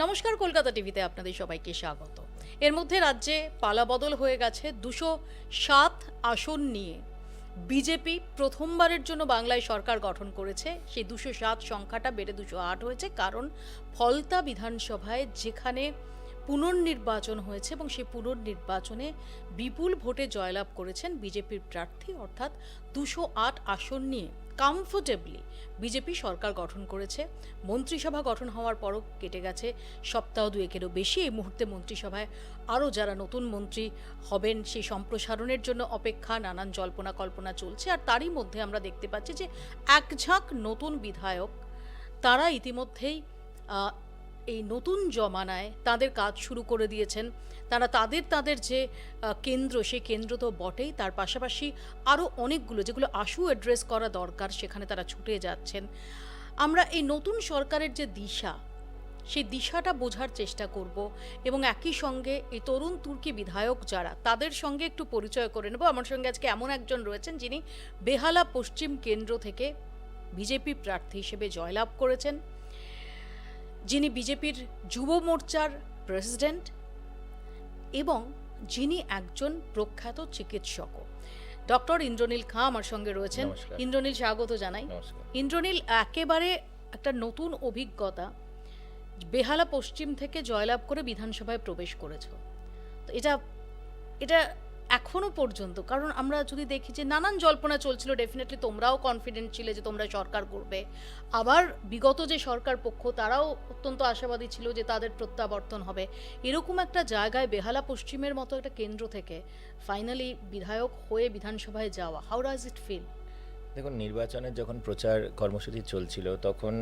নমস্কার, কলকাতা টিভিতে আপনাদের সবাইকে স্বাগত। এর মধ্যে রাজ্যে পালাবদল হয়ে গেছে। 207 আসন নিয়ে বিজেপি প্রথমবারের জন্য বাংলায় সরকার গঠন করেছে। সেই 207 সংখ্যাটা বেড়ে 208 হয়েছে, কারণ ফলতা বিধানসভায় যেখানে পুনর্নির্বাচন হয়েছে এবং সেই পুনর্নির্বাচনে বিপুল ভোটে জয়লাভ করেছেন বিজেপির প্রার্থী, অর্থাৎ 208 আসন নিয়ে কমফোর্টেবলি বিজেপি সরকার গঠন করেছে। মন্ত্রিসভা গঠন হওয়ার পরও কেটে গেছে সপ্তাহ দুয়েকেরও বেশি। এই মুহূর্তে মন্ত্রিসভায় আরও যারা নতুন মন্ত্রী হবেন সেই সম্প্রসারণের জন্য অপেক্ষা, নানান জল্পনা কল্পনা চলছে। আর তারই মধ্যে আমরা দেখতে পাচ্ছি যে একঝাঁক নতুন বিধায়ক তারা ইতিমধ্যেই এই নতুন জমানায় তাদের কাজ শুরু করে দিয়েছেন। তারা তাদের যে কেন্দ্র, সেই কেন্দ্র তো বটেই, তার পাশাপাশি আরও অনেকগুলো যেগুলো আশু অ্যাড্রেস করা দরকার সেখানে তারা ছুটে যাচ্ছেন। আমরা এই নতুন সরকারের যে দিশা, সেই দিশাটা বোঝার চেষ্টা করব এবং একই সঙ্গে এই তরুণ তুর্কি বিধায়ক যারা, তাদের সঙ্গে একটু পরিচয় করে নেব। আমার সঙ্গে আজকে এমন একজন রয়েছেন যিনি বেহালা পশ্চিম কেন্দ্র থেকে বিজেপি প্রার্থী হিসেবে জয়লাভ করেছেন, যিনি বিজেপির যুব মোর্চার প্রেসিডেন্ট এবং যিনি একজন প্রখ্যাত চিকিৎসকও। ডক্টর ইন্দ্রনীল খাঁ আমার সঙ্গে রয়েছেন। ইন্দ্রনীল, স্বাগত জানাই। ইন্দ্রনীল, একেবারে একটা নতুন অভিজ্ঞতা, বেহালা পশ্চিম থেকে জয়লাভ করে বিধানসভায় প্রবেশ করেছ। তো এটা এখনো পর্যন্ত, কারণ আমরা যদি দেখি যে নানান জল্পনা চলছিল, ডেফিনেটলি তোমরাও কনফিডেন্ট ছিলে যে তোমরা সরকার করবে, আবার বিগত যে সরকার পক্ষ তারাও অত্যন্ত আশাবাদী ছিল যে তাদের প্রত্যাবর্তন হবে। এরকম একটা জায়গায় বেহালা পশ্চিমের মতো একটা কেন্দ্র থেকে ফাইনালি বিধায়ক হয়ে বিধানসভায় যাওয়া, হাউ ডাজ ইট ফিল? দেখুন, নির্বাচনের যখন প্রচার কর্মসূচি চলছিল তখন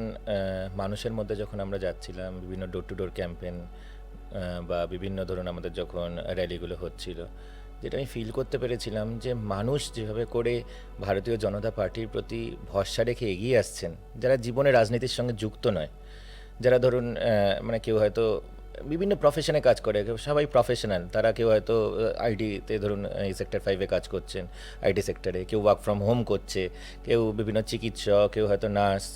মানুষের মধ্যে যখন আমরা যাচ্ছিলাম, বিভিন্ন ডোর টু ডোর ক্যাম্পেন বা বিভিন্ন ধরুন আমাদের যখন র্যালিগুলো হচ্ছিল, যেটা আমি ফিল করতে পেরেছিলাম যে মানুষ যেভাবে করে ভারতীয় জনতা পার্টির প্রতি ভরসা রেখে এগিয়ে আসছেন, যারা জীবনে রাজনীতির সঙ্গে যুক্ত নয়, যারা ধরুন মানে কেউ হয়তো বিভিন্ন প্রফেশনে কাজ করে, সবাই প্রফেশনাল, তারা কেউ হয়তো আইটিতে ধরুন এই সেক্টর 5-এ কাজ করছেন, আইটি সেক্টরে, কেউ ওয়ার্ক ফ্রম হোম করছে, কেউ বিভিন্ন চিকিৎসক, কেউ হয়তো নার্স,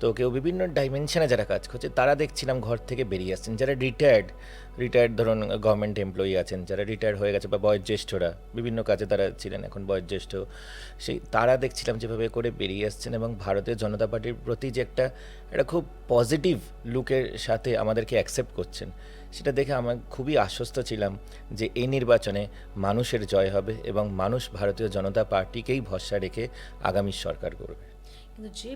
তো কেউ বিভিন্ন ডাইমেনশনে যারা কাজ করছে, তারা দেখছিলাম ঘর থেকে বেরিয়ে আসছেন। যারা রিটায়ার্ড ধরুন গভর্নমেন্ট এমপ্লয়ি আছেন, যারা রিটায়ার্ড হয়ে গেছে, বা বয়োজ্যেষ্ঠরা বিভিন্ন কাজে তারা ছিলেন, এখন বয়োজ্যেষ্ঠ, সেই তারা দেখছিলাম যেভাবে করে বেরিয়ে আসছেন এবং ভারতীয় জনতা পার্টির প্রতি যে একটা খুব পজিটিভ লুকের সাথে আমাদেরকে অ্যাকসেপ্ট করছেন, সেটা দেখে আমার খুবই আশ্বস্ত ছিলাম যে এই নির্বাচনে মানুষের জয় হবে এবং মানুষ ভারতীয় জনতা পার্টিকেই ভরসা রেখে আগামী সরকার করবে। কিন্তু যে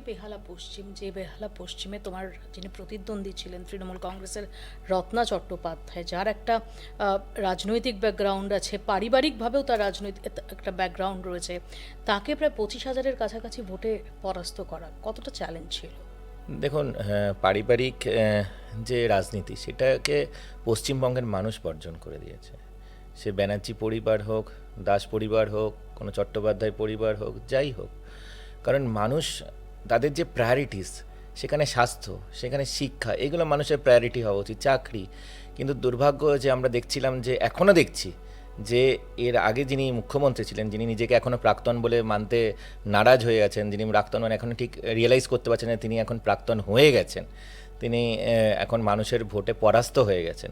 বেহালা পশ্চিমে তোমার যিনি প্রতিদ্বন্দ্বী ছিলেন তৃণমূল কংগ্রেসের রত্না চট্টোপাধ্যায়, যার একটা রাজনৈতিক ব্যাকগ্রাউন্ড আছে, পারিবারিকভাবেও তার রাজনৈতিক একটা ব্যাকগ্রাউন্ড রয়েছে, তাকে প্রায় 25,000-এর কাছাকাছি ভোটে পরাস্ত করা কতটা চ্যালেঞ্জ ছিল? দেখুন, পারিবারিক যে রাজনীতি, সেটাকে পশ্চিমবঙ্গের মানুষ বর্জন করে দিয়েছে। সে ব্যানার্জি পরিবার হোক, দাস পরিবার হোক, কোনো চট্টোপাধ্যায় পরিবার হোক, যাই হোক, কারণ মানুষ তাদের যে প্রায়োরিটিস, সেখানে স্বাস্থ্য, সেখানে শিক্ষা, এগুলো মানুষের প্রায়োরিটি হওয়া উচিত, চাকরি। কিন্তু দুর্ভাগ্য যে আমরা দেখছিলাম, যে এখনও দেখছি যে এর আগে যিনি মুখ্যমন্ত্রী ছিলেন, যিনি নিজেকে এখনও প্রাক্তন বলে মানতে নারাজ হয়ে আছেন, যিনি প্রাক্তন মানে এখনও ঠিক রিয়েলাইজ করতে পারছেন না তিনি এখন প্রাক্তন হয়ে গেছেন, তিনি এখন মানুষের ভোটে পরাস্ত হয়ে গেছেন,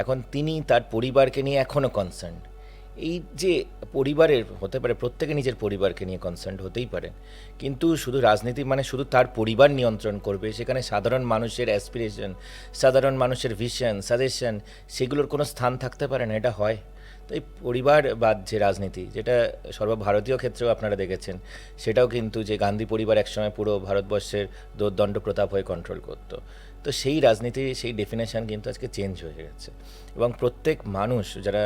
এখন তিনি তার পরিবারকে নিয়ে এখনও কনসার্ন। এই যে পরিবারের হতে পারে, প্রত্যেকে নিজের পরিবারকে নিয়ে কনসার্ন হতেই পারেন, কিন্তু শুধু রাজনীতি মানে শুধু তার পরিবার নিয়ন্ত্রণ করবে, সেখানে সাধারণ মানুষের অ্যাসপিরেশন, সাধারণ মানুষের ভিশন, সাজেশন, সেগুলোর কোনো স্থান থাকতে পারে না, এটা হয়। তো এই পরিবারবাদ যে রাজনীতি, যেটা সর্বভারতীয় ক্ষেত্রেও আপনারা দেখেছেন, সেটাও কিন্তু যে গান্ধী পরিবার একসময় পুরো ভারতবর্ষের দণ্ড প্রতাপ হয়ে কন্ট্রোল করতো, তো সেই রাজনীতি, সেই ডেফিনেশন কিন্তু আজকে চেঞ্জ হয়ে গেছে এবং প্রত্যেক মানুষ, যারা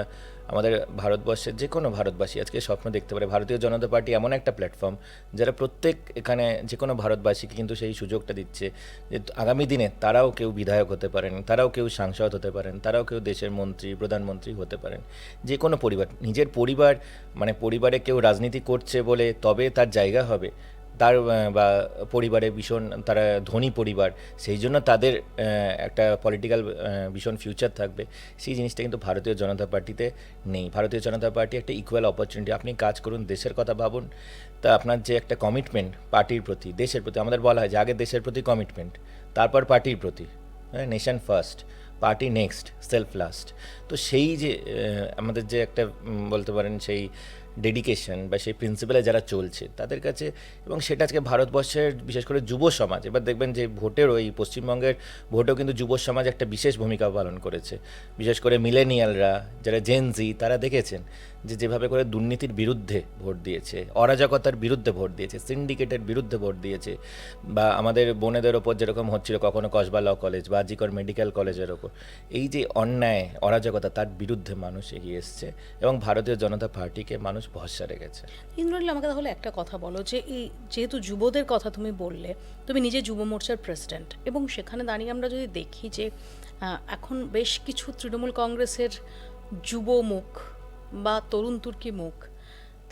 আমাদের ভারতবর্ষের যে কোনো ভারতবাসী আজকে স্বপ্ন দেখতে পারে, ভারতীয় জনতা পার্টি এমন একটা প্ল্যাটফর্ম যারা প্রত্যেক এখানে যে কোনো ভারতবাসীকে কিন্তু সেই সুযোগটা দিচ্ছে যে আগামী দিনে তারাও কেউ বিধায়ক হতে পারেন, তারাও কেউ সাংসদ হতে পারেন, তারাও কেউ দেশের মন্ত্রী, প্রধানমন্ত্রী হতে পারেন। যে কোনো পরিবার, নিজের পরিবার মানে পরিবারে কেউ রাজনীতি করছে বলে তবে তার জায়গা হবে, তার বা পরিবারে ভীষণ তারা ধনী পরিবার, সেই জন্য তাদের একটা পলিটিক্যাল ভীষণ ফিউচার থাকবে, সেই জিনিসটা কিন্তু ভারতীয় জনতা পার্টিতে নেই। ভারতীয় জনতা পার্টি একটা ইকুয়াল অপরচুনিটি, আপনি কাজ করুন, দেশের কথা ভাবুন, তা আপনার যে একটা কমিটমেন্ট পার্টির প্রতি, দেশের প্রতি, আমাদের বলা হয় যে আগে দেশের প্রতি কমিটমেন্ট, তারপর পার্টির প্রতি, nation first, party next, self last. তো সেই যে আমাদের যে একটা বলতে পারেন সেই ডেডিকেশন বা সেই প্রিন্সিপালে যারা চলছে তাদের কাছে, এবং সেটা আজকে ভারতবর্ষের বিশেষ করে যুব সমাজ, এবার দেখবেন যে ভোটেরও এই পশ্চিমবঙ্গের ভোটেও কিন্তু যুব সমাজ একটা বিশেষ ভূমিকা পালন করেছে। বিশেষ করে মিলেনিয়ালরা যারা জেনজি, তারা দেখেছেন যে যেভাবে করে দুর্নীতির বিরুদ্ধে ভোট দিয়েছে, অরাজকতার বিরুদ্ধে ভোট দিয়েছে, সিন্ডিকেটের বিরুদ্ধে ভোট দিয়েছে, বা আমাদের বোনেদের ওপর যেরকম হচ্ছিল কখনো কসবা ল কলেজ বা আজিকর মেডিকেল কলেজের ওপর, এই যে অন্যায় অরাজকতা তার বিরুদ্ধে মানুষ এগিয়ে এসছে এবং ভারতীয় জনতা পার্টিকে মানুষ ভরসা রেখেছে। ইন্দ্রনীল, আমাকে তাহলে একটা কথা বলো, যে এই যেহেতু যুবদের কথা তুমি বললে, তুমি নিজে যুব মোর্চার প্রেসিডেন্ট, এবং সেখানে দাঁড়িয়ে আমরা যদি দেখি যে এখন বেশ কিছু তৃণমূল কংগ্রেসের যুব মুখ বা তরুণ তুর্কি মুখ,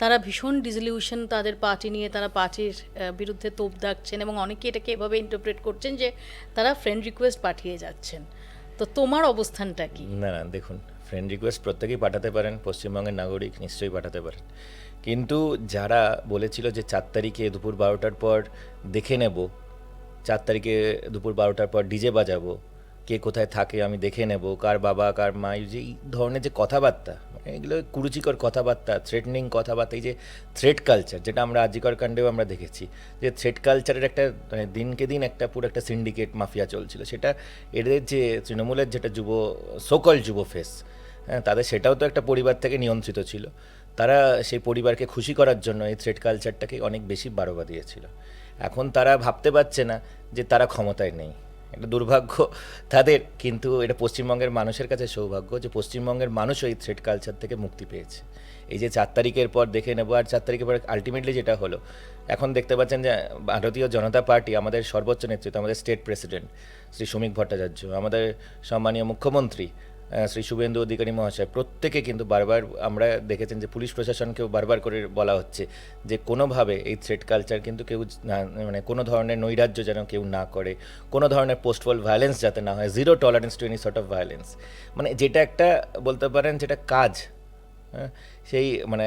তারা ভীষণ ডিসলিউশন তাদের পার্টি নিয়ে, তারা পার্টির বিরুদ্ধে তোপ দাগছেন, এবং অনেকে এটাকে এভাবে ইন্টারপ্রেট করছেন যে তারা ফ্রেন্ড রিকোয়েস্ট পাঠিয়ে যাচ্ছেন। তো তোমার অবস্থানটা কি? না না, দেখুন, ফ্রেন্ড রিকোয়েস্ট প্রত্যেকেই পাঠাতে পারেন, পশ্চিমবঙ্গের নাগরিক নিশ্চয়ই পাঠাতে পারেন, কিন্তু যারা বলেছিল যে 4 তারিখে দুপুর 12টার পর দেখে নেব, 4 তারিখে দুপুর 12টার পর ডিজে বাজাবো, কে কোথায় থাকে আমি দেখে নেব, কার বাবা কার মা, যে এই ধরনের যে কথাবার্তা, মানে এগুলো কুরুচিকর কথাবার্তা, থ্রেটনিং কথাবার্তা, এই যে থ্রেট কালচার, যেটা আমরা আজিকর কাণ্ডেও আমরা দেখেছি যে থ্রেট কালচারের একটা মানে দিনকে দিন একটা পুরো একটা সিন্ডিকেট মাফিয়া চলছিল, সেটা এদের যে তৃণমূলের যেটা সকল যুব ফেস, হ্যাঁ, তাদের সেটাও তো একটা পরিবার থেকে নিয়ন্ত্রিত ছিল। তারা সেই পরিবারকে খুশি করার জন্য এই থ্রেট কালচারটাকে অনেক বেশি বাড়াবা দিয়েছিল। এখন তারা ভাবতে পারছে না যে তারা ক্ষমতায় নেই, এটা দুর্ভাগ্য তাদের, কিন্তু এটা পশ্চিমবঙ্গের মানুষের কাছে সৌভাগ্য যে পশ্চিমবঙ্গের মানুষও এই থ্রেট কালচার থেকে মুক্তি পেয়েছে। এই যে 4 তারিখের পর দেখে নেবো, আর 4 তারিখের পর আলটিমেটলি যেটা হলো, এখন দেখতে পাচ্ছেন যে ভারতীয় জনতা পার্টি, আমাদের সর্বোচ্চ নেতৃত্ব, আমাদের স্টেট প্রেসিডেন্ট শ্রী শ্রমিক ভট্টাচার্য, আমাদের সম্মানীয় মুখ্যমন্ত্রী শ্রী শুভেন্দু অধিকারী মহাশয়, প্রত্যেকে কিন্তু বারবার আমরা দেখেছেন যে পুলিশ প্রশাসনকেও বারবার করে বলা হচ্ছে যে কোনোভাবে এই থ্রেট কালচার কিন্তু কেউ মানে কোনো ধরনের নৈরাজ্য যেন কেউ না করে, কোনো ধরনের পোস্টপল ভায়োলেন্স যাতে না হয়, zero tolerance to any sort of violence, মানে যেটা একটা বলতে পারেন যেটা কাজ, হ্যাঁ, সেই মানে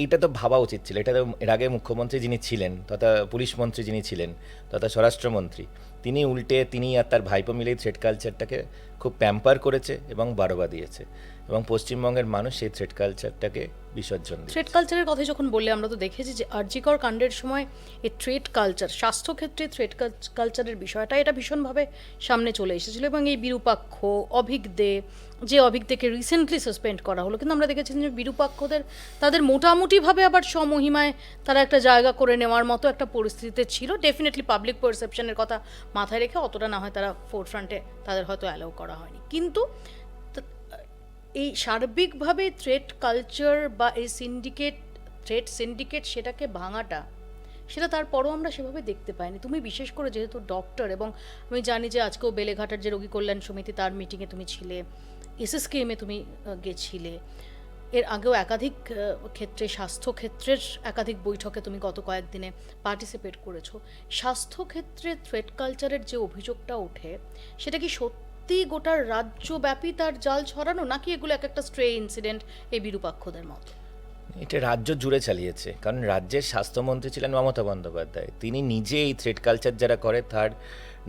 এটা তো ভাবা উচিত ছিল। এটা তো এর আগে মুখ্যমন্ত্রী যিনি ছিলেন তথা পুলিশ মন্ত্রী যিনি ছিলেন তথা স্বরাষ্ট্রমন্ত্রী, তিনি উল্টে তিনি আর তার ভাইপো মিলেই থ্রেট কালচারটাকে খুব প্যাম্পার করেছে এবং বাড়াবা দিয়েছে, এবং পশ্চিমবঙ্গের মানুষ সেই থ্রেট কালচারটাকে বিসর্জন দিয়েছে। থ্রেড কালচারের কথা যখন বললে, আমরা তো দেখেছি যে আরজিকর কাণ্ডের সময় এই থ্রেড কালচার, স্বাস্থ্যক্ষেত্রে থ্রেড কালচারের বিষয়টা এটা ভীষণভাবে সামনে চলে এসেছিল, এবং এই বিরূপাক্ষ অভিজ্ঞদে, যে অভিজ্ঞদেকে রিসেন্টলি সাসপেন্ড করা হলো, কিন্তু আমরা দেখেছি যে বিরূপাক্ষদের তাদের মোটামুটিভাবে আবার স্বমহিমায় তারা একটা জায়গা করে নেওয়ার মতো একটা পরিস্থিতিতে ছিল। ডেফিনেটলি পাবলিক পারসেপশনের কথা মাথায় রেখে অতটা না হয় তারা ফোরফ্রন্টে তাদের হয়তো অ্যালাউ করা হয়নি, কিন্তু এই সার্বিকভাবে থ্রেড কালচার বা এই থ্রেড সিন্ডিকেট সেটাকে ভাঙাটা, সেটা তারপরও আমরা সেভাবে দেখতে পাইনি। তুমি বিশেষ করে যেহেতু ডক্টর, এবং আমি জানি যে আজকেও বেলেঘাটার যে রোগী কল্যাণ সমিতি তার মিটিংয়ে তুমি ছিলে, এসএসকেএমে তুমি গেছিলে, এর আগেও একাধিক ক্ষেত্রে স্বাস্থ্যক্ষেত্রের একাধিক বৈঠকে তুমি গত কয়েকদিনে পার্টিসিপেট করেছো। স্বাস্থ্যক্ষেত্রে থ্রেড কালচারের যে অভিযোগটা ওঠে, সেটা কি সত্যি গোটা রাজ্যব্যাপী তার জাল ছড়ানো, নাকি এগুলো এক একটা স্ট্রে ইনসিডেন্ট এই বিরূপাক্ষদের মতো? এটা রাজ্য জুড়ে চালিয়েছে, কারণ রাজ্যের স্বাস্থ্যমন্ত্রী ছিলেন মমতা বন্দ্যোপাধ্যায়, তিনি নিজে এই থ্রেড কালচার যারা করে তার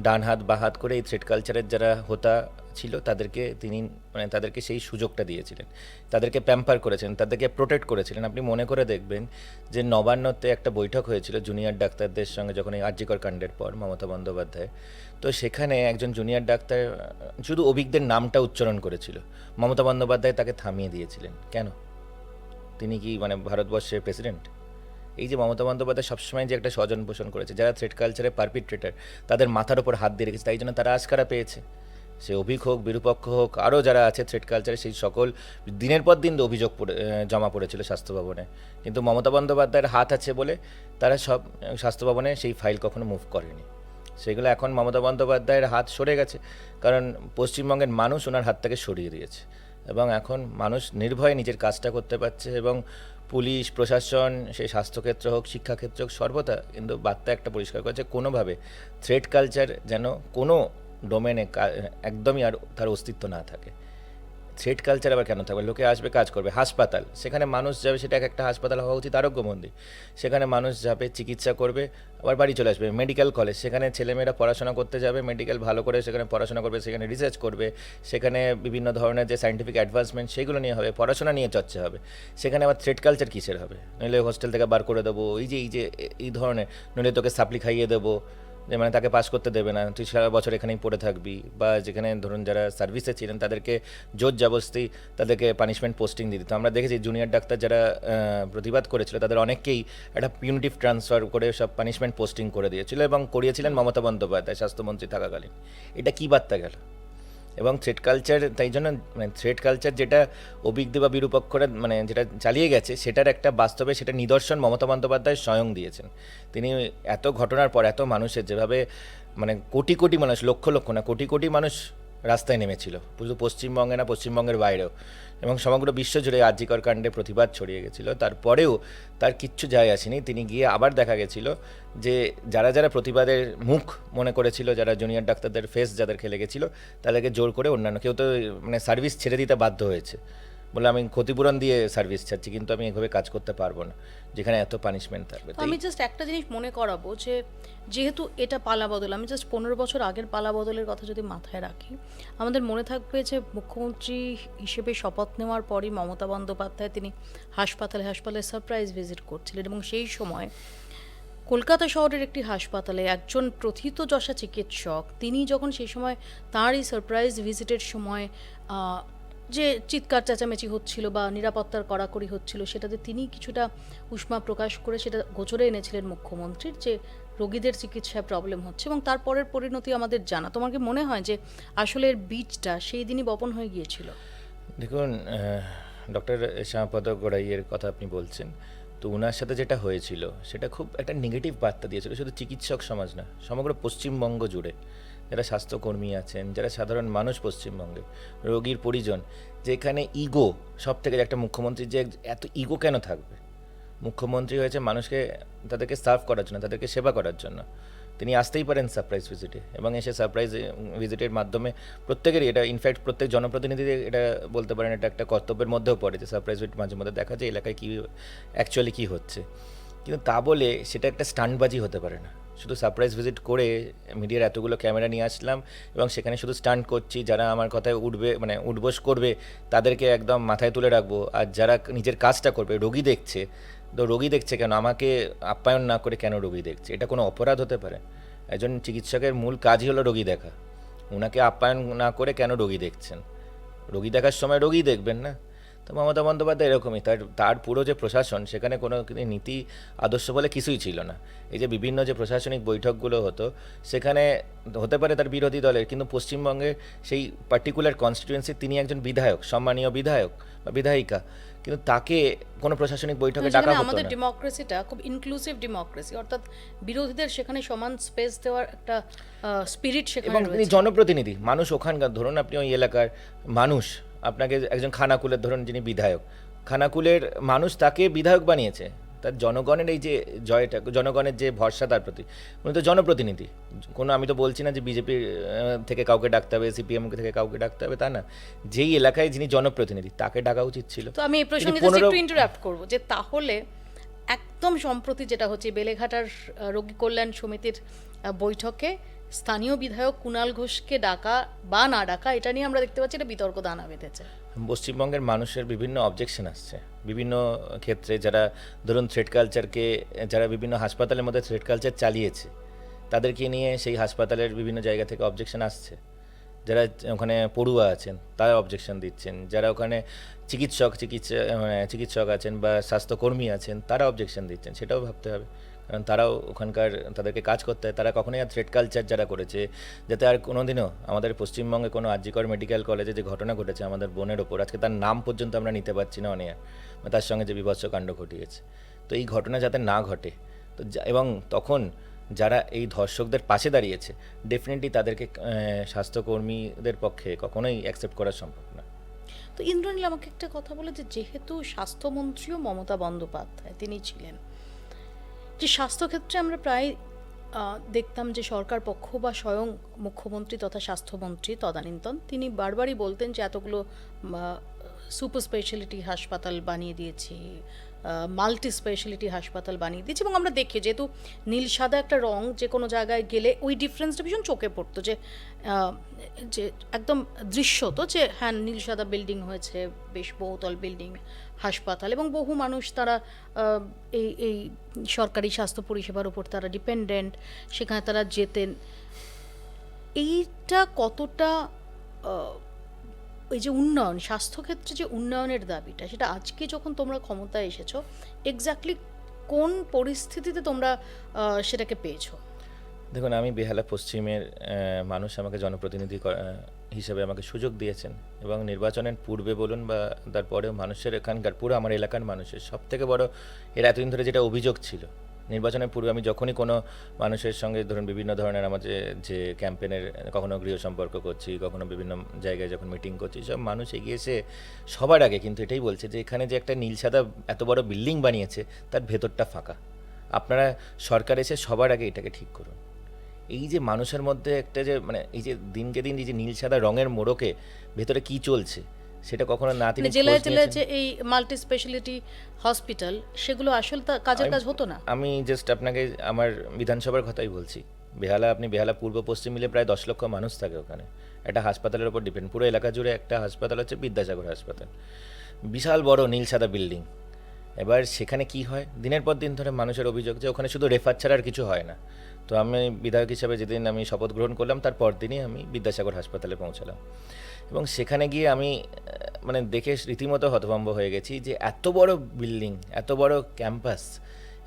ডান হাত বা হাত করে এই থ্রেড কালচারের যারা হোতা ছিল তাদেরকে তিনি মানে তাদেরকে সেই সুযোগটা দিয়েছিলেন, তাদেরকে প্যাম্পার করেছেন, তাদেরকে প্রোটেক্ট করেছিলেন। আপনি মনে করে দেখবেন যে নবান্নতে একটা বৈঠক হয়েছিল জুনিয়র ডাক্তারদের সঙ্গে, যখন এই আরজিকর কাণ্ডের পর মমতা বন্দ্যোপাধ্যায়, তো সেখানে একজন জুনিয়র ডাক্তার শুধু অভিজ্ঞদের নামটা উচ্চারণ করেছিল, মমতা বন্দ্যোপাধ্যায় তাকে থামিয়ে দিয়েছিলেন। কেন? তিনি কি মানে ভারতবর্ষের প্রেসিডেন্ট? এই যে মমতা বন্দ্যোপাধ্যায় সবসময় যে একটা স্বজন পোষণ করেছে, যারা থ্রেড কালচারের পারপিট্রেটার তাদের মাথার ওপর হাত দিয়ে রেখেছে, তাই জন্য তারা আজকারা পেয়েছে। সে অভিক হোক, বিরূপক্ষ হোক, আরও যারা আছে থ্রেড কালচারে, সেই সকল দিনের পর দিন অভিযোগ জমা পড়েছিল স্বাস্থ্য ভবনে, কিন্তু মমতা বন্দ্যোপাধ্যায়ের হাত আছে বলে তারা সব স্বাস্থ্য ভবনে সেই ফাইল কখনো মুভ করেনি। সেগুলো এখন মমতা বন্দ্যোপাধ্যায়ের হাত সরে গেছে, কারণ পশ্চিমবঙ্গের মানুষ ওনার হাত থেকে সরিয়ে দিয়েছে, এবং এখন মানুষ নির্ভয়ে নিজের কাজটা করতে পারছে, এবং পুলিশ প্রশাসন, সেই স্বাস্থ্যক্ষেত্র হোক, শিক্ষাক্ষেত্র হোক, সর্বদা কিন্তু বার্তা একটা পরিষ্কার করেছে, কোনোভাবে থ্রেড কালচার যেন কোনো ডোমেনে একদমই আর তার অস্তিত্ব না থাকে। থ্রেড কালচার আবার কেন থাকবে? লোকে আসবে, কাজ করবে। হাসপাতাল, সেখানে মানুষ যাবে, সেটা একটা হাসপাতাল হওয়া উচিত আরোগ্য মন্দির। সেখানে মানুষ যাবে, চিকিৎসা করবে, আবার বাড়ি চলে আসবে। মেডিকেল কলেজ, সেখানে ছেলেমেয়েরা পড়াশোনা করতে যাবে, মেডিকেল ভালো করে সেখানে পড়াশোনা করবে, সেখানে রিসার্চ করবে, সেখানে বিভিন্ন ধরনের যে সায়েন্টিফিক অ্যাডভান্সমেন্ট সেগুলো নিয়ে হবে, পড়াশোনা নিয়ে চর্চা হবে। সেখানে আবার থ্রেড কালচার কিসের হবে? নইলে হোস্টেল থেকে বার করে দেবো, এই ধরনের, নইলে তোকে সাপ্লি খাইয়ে দেবো, যে মানে তাকে পাস করতে দেবে না, তুই সারা বছর এখানেই পড়ে থাকবি। বা যেখানে ধরুন যারা সার্ভিসে ছিলেন তাদেরকে জোর জবরদস্তি তাদেরকে পানিশমেন্ট পোস্টিং দিয়ে দিত। আমরা দেখেছি জুনিয়র ডাক্তার যারা প্রতিবাদ করেছিল তাদের অনেককেই একটা পিউনিটিভ ট্রান্সফার করে সব পানিশমেন্ট পোস্টিং করে দিয়েছিল, এবং করিয়েছিলেন মমতা বন্দ্যোপাধ্যায় স্বাস্থ্যমন্ত্রী থাকাকালীন। এটা কী বার্তা গেল? এবং থ্রেড কালচার, তাই জন্য মানে থ্রেড কালচার যেটা অভিজ্ঞ বা বিরূপক্ষরা মানে যেটা চালিয়ে গেছে, সেটার একটা বাস্তবে সেটা নিদর্শন মমতা বন্দ্যোপাধ্যায় স্বয়ং দিয়েছেন। তিনি এত ঘটনার পর এত মানুষের যেভাবে মানে কোটি কোটি মানুষ, লক্ষ লক্ষ না কোটি কোটি মানুষ রাস্তায় নেমেছিল, শুধু পশ্চিমবঙ্গে না, পশ্চিমবঙ্গের বাইরেও, এবং সমগ্র বিশ্ব জুড়ে আর জি কর কাণ্ডে প্রতিবাদ ছড়িয়ে গেছিলো। তারপরেও তার কিচ্ছু যায় আসেনি। তিনি গিয়ে আবার দেখা গেছিল যে যারা যারা প্রতিবাদের মুখ মনে করেছিল, যারা জুনিয়র ডাক্তারদের ফেস যাদেরকে লেগেছিল, তাদেরকে জোর করে অন্যান্য কেউ তো মানে সার্ভিস ছেড়ে দিতে বাধ্য হয়েছে, বলে আমি ক্ষতিপূরণ দিয়ে সার্ভিস ছাড়ছি, কিন্তু আমি এভাবে কাজ করতে পারবো না যেখানে এত পানিশমেন্ট থাকবে। তো আমি জাস্ট একটা জিনিস মনে করাবো যে যেহেতু এটা পালা বদল, আমি জাস্ট 15 বছর আগের পালা বদলের কথা যদি মাথায় রাখি, আমাদের মনে থাকবে যে মুখ্যমন্ত্রী হিসেবে শপথ নেওয়ার পরই মমতা বন্দ্যোপাধ্যায় তিনি হাসপাতালে সারপ্রাইজ ভিজিট করছিলেন, এবং সেই সময় কলকাতা শহরের একটি হাসপাতালে একজন প্রথিতযশা চিকিৎসক তিনি যখন সেই সময় তার এই সারপ্রাইজ ভিজিটের সময় যে চিৎকার চেঁচামেচি হচ্ছিল বা নিরাপত্তার কড়াকড়ি হচ্ছিল, সেটাতে তিনি কিছুটা উষ্মা প্রকাশ করে সেটা গোচরে এনেছিলেন মুখ্যমন্ত্রীর, যে রোগীদের চিকিৎসায় প্রবলেম হচ্ছে, এবং তারপরের পরিণতি আমাদের জানা। তোমার কি মনে হয় যে আসলে এর বীজটা সেই দিনই বপন হয়ে গিয়েছিল? দেখুন, ডক্টর শ্যামাপদ গড়াইয়ের কথা আপনি বলছেন, তো ওনার সাথে যেটা হয়েছিল সেটা খুব একটা নেগেটিভ বার্তা দিয়েছিল, শুধু চিকিৎসক সমাজ না, সমগ্র পশ্চিমবঙ্গ জুড়ে যারা স্বাস্থ্যকর্মী আছেন, যারা সাধারণ মানুষ পশ্চিমবঙ্গে, রোগীর পরিজন, যেখানে ইগো সব থেকে, একটা মুখ্যমন্ত্রী যে এত ইগো কেন থাকবে? মুখ্যমন্ত্রী হয়েছে মানুষকে, তাদেরকে সার্ভ করার জন্য, তাদেরকে সেবা করার জন্য। তিনি আসতেই পারেন সারপ্রাইজ ভিজিটে, এবং এসে সারপ্রাইজ ভিজিটের মাধ্যমে প্রত্যেকেরই এটা, ইনফ্যাক্ট প্রত্যেক জনপ্রতিনিধিদের এটা বলতে পারেন এটা একটা কর্তব্যের মধ্যেও পড়ে যে সারপ্রাইজ ভিজিট মাঝে মধ্যে দেখা যায় এলাকায় কী অ্যাকচুয়ালি কী হচ্ছে। কিন্তু তা বলে সেটা একটা স্টান্টবাজি হতে পারে না। শুধু সারপ্রাইজ ভিজিট করে মিডিয়ার এতগুলো ক্যামেরা নিয়ে আসলাম এবং সেখানে শুধু স্টান্ট করছি, যারা আমার কথায় উঠবে মানে উঠবোস করবে তাদেরকে একদম মাথায় তুলে রাখবো, আর যারা নিজের কাজটা করবে, রোগী দেখছে, তো রোগী দেখছে কেন, আমাকে আপ্যায়ন না করে কেন রোগী দেখছে, এটা কোনো অপরাধ হতে পারে? একজন চিকিৎসকের মূল কাজই হলো রোগী দেখা, ওনাকে আপ্যায়ন না করে কেন রোগী দেখছেন? রোগী দেখার সময় রোগী দেখবেন না? তো মমতা বন্দ্যোপাধ্যায় এরকমই, তার পুরো যে প্রশাসন, সেখানে কোনো নীতি আদর্শ বলে কিছুই ছিল না। এই যে বিভিন্ন যে প্রশাসনিক বৈঠকগুলো হতো, সেখানে হতে পারে তার বিরোধী দলের, কিন্তু পশ্চিমবঙ্গের সেই পার্টিকুলার কনস্টিটিউয়েন্সি তিনি একজন বিধায়ক, সম্মানীয় বিধায়ক বা বিধায়িকা, কিন্তু তাকে কোনো প্রশাসনিক বৈঠকে ডাকা হতো না। আমাদের ডেমোক্রেসিটা খুব ইনক্লুসিভ ডেমোক্রেসি, অর্থাৎ বিরোধীদের সেখানে সমান স্পেস দেওয়ার একটা স্পিরিট সেখানে এবং তিনি রয়েছে। জনপ্রতিনিধি, মানুষ ওখানকার, ধরুন আপনি ওই এলাকার মানুষ, আপনাকে একজন খানাকুলের ধরুন যিনি বিধায়ক, খানাকুলের মানুষ তাকে বিধায়ক বানিয়েছে, তার জনগণের এই যে জয়টা, জনগণের যে ভরসা তার প্রতি, উনি তো জনপ্রতিনিধি। কোনো, আমি তো বলছি না যে বিজেপি থেকে কাউকে ডাকতে হবে, সিপিএম থেকে কাউকে ডাকতে হবে, তা না, যেই এলাকায় যিনি জনপ্রতিনিধি তাকে ডাকা উচিত ছিল। তো আমি এই প্রসঙ্গে একটু ইন্টারাপ্ট করবো যে তাহলে একদম সম্প্রতি যেটা হচ্ছে বেলেঘাটার রোগী কল্যাণ সমিতির বৈঠকে স্থানীয় বিধায়ক কুণাল ঘোষকে ডাকা বা না ডাকা, এটা নিয়ে আমরা দেখতে পাচ্ছি এটা বিতর্ক দানা বেঁধেছে। পশ্চিমবঙ্গের মানুষের বিভিন্ন অবজেকশন আসছে বিভিন্ন ক্ষেত্রে, যারা ধরুন থ্রেড কালচারকে, যারা বিভিন্ন হাসপাতালের মধ্যে থ্রেড কালচার চালিয়েছে তাদেরকে নিয়ে সেই হাসপাতালের বিভিন্ন জায়গা থেকে অবজেকশন আসছে। যারা ওখানে পড়ুয়া আছেন তারা অবজেকশন দিচ্ছেন, যারা ওখানে চিকিৎসক আছেন বা স্বাস্থ্যকর্মী আছেন তারা অবজেকশন দিচ্ছেন। সেটাও ভাবতে হবে, কারণ তারাও ওখানকার, তাদেরকে কাজ করতে হয়। তারা কখনোই আর থ্রেড কালচার যারা করেছে, যাতে আর কোনোদিনও আমাদের পশ্চিমবঙ্গে কোনো আর জি কর মেডিকেল কলেজে যে ঘটনা ঘটেছে আমাদের বোনের ওপর, আজকে তার নাম পর্যন্ত আমরা নিতে পারছি না অনেক, তার সঙ্গে যে বিভৎস কাণ্ড ঘটিয়েছে, তো এই ঘটনা যাতে না ঘটে, তো এবং তখন যারা এই ধর্ষকদের পাশে দাঁড়িয়েছে, ডেফিনেটলি তাদেরকে স্বাস্থ্যকর্মীদের পক্ষে কখনোই অ্যাকসেপ্ট করা সম্ভব না। তো ইন্দ্রনীল আমাকে একটা কথা বলে, যে যেহেতু স্বাস্থ্যমন্ত্রীও মমতা বন্দ্যোপাধ্যায় তিনি ছিলেন, যে স্বাস্থ্যক্ষেত্রে আমরা প্রায় দেখতাম যে সরকার পক্ষ বা স্বয়ং মুখ্যমন্ত্রী তথা স্বাস্থ্যমন্ত্রী তদানীন্তন তিনি বারবারই বলতেন যে এতগুলো সুপার স্পেশালিটি হাসপাতাল বানিয়ে দিয়েছি, মাল্টি স্পেশালিটি হাসপাতাল বানিয়ে দিয়েছি। এবং আমরা দেখি যেহেতু নীল সাদা একটা রং, যে কোনো জায়গায় গেলে ওই ডিফারেন্সটা ভীষণ চোখে পড়তো, যে যে একদম দৃশ্যত যে হ্যাঁ নীল সাদা বিল্ডিং হয়েছে, বেশ বহুতল বিল্ডিং হাসপাতাল, এবং বহু মানুষ তারা এই এই সরকারি স্বাস্থ্য পরিষেবার উপর তারা ডিপেন্ডেন্ট, সেখানে তারা যেতেন। এইটা কতটা এই যে উন্নয়ন, স্বাস্থ্যক্ষেত্রে যে উন্নয়নের দাবিটা, সেটা আজকে যখন তোমরা ক্ষমতায় এসেছো এক্স্যাক্টলি কোন পরিস্থিতিতে তোমরা সেটাকে পেয়েছো? দেখুন, আমি বেহালা পশ্চিমের মানুষ আমাকে জনপ্রতিনিধি হিসেবে আমাকে সুযোগ দিয়েছেন, এবং নির্বাচনের পূর্বে বলুন বা তারপরেও মানুষের এখানকার পুরো আমার এলাকার মানুষের সব থেকে বড় এর এতদিন ধরে যেটা অভিযোগ ছিল, নির্বাচনের পূর্বে আমি যখনই কোনো মানুষের সঙ্গে ধরুন বিভিন্ন ধরনের আমাদের যে ক্যাম্পেনের, কখনো গৃহ সম্পর্ক করছি, কখনো বিভিন্ন জায়গায় যখন মিটিং করছি, সব মানুষ এগিয়ে এসে সবার আগে কিন্তু এটাই বলছে যে এখানে যে একটা নীল সাদা এত বড় বিল্ডিং বানিয়েছে তার ভেতরটা ফাঁকা, আপনারা সরকার এসে সবার আগে এটাকে ঠিক করুন। এই যে মানুষের মধ্যে একটা যে মানে এই যে দিনকে দিন এই যে নীল সাদা রঙের মোড়কে ভেতরে কি চলছে সেটা কখনো না তিনি জেলায় জেলায় যে এই মাল্টি স্পেশালিটি হসপিটাল, সেগুলো আসলে কাজের কাজ হতো না। আমি জাস্ট আপনাকে আমার বিধানসভার কথাই বলছি। বেহালা, আপনি বেহালা পূর্ব পশ্চিম মিলে প্রায় 10 লক্ষ মানুষ থাকে ওখানে, একটা হাসপাতালের উপর ডিপেন্ড। পুরো এলাকা জুড়ে একটা হাসপাতাল হচ্ছে বিদ্যাসাগর হাসপাতাল, বিশাল বড় নীল সাদা বিল্ডিং। এবার সেখানে কি হয়, দিনের পর দিন ধরে মানুষের অভিযোগ যে ওখানে শুধু রেফার ছাড়া আর কিছু হয় না। তো আমি বিধায়ক হিসাবে যেদিন আমি শপথ গ্রহণ করলাম তার পরদিনই আমি বিদ্যাসাগর হাসপাতালে পৌঁছালাম, এবং সেখানে গিয়ে আমি মানে দেখে রীতিমতো হতভম্ব হয়ে গেছি যে এত বড় বিল্ডিং, এত বড় ক্যাম্পাস,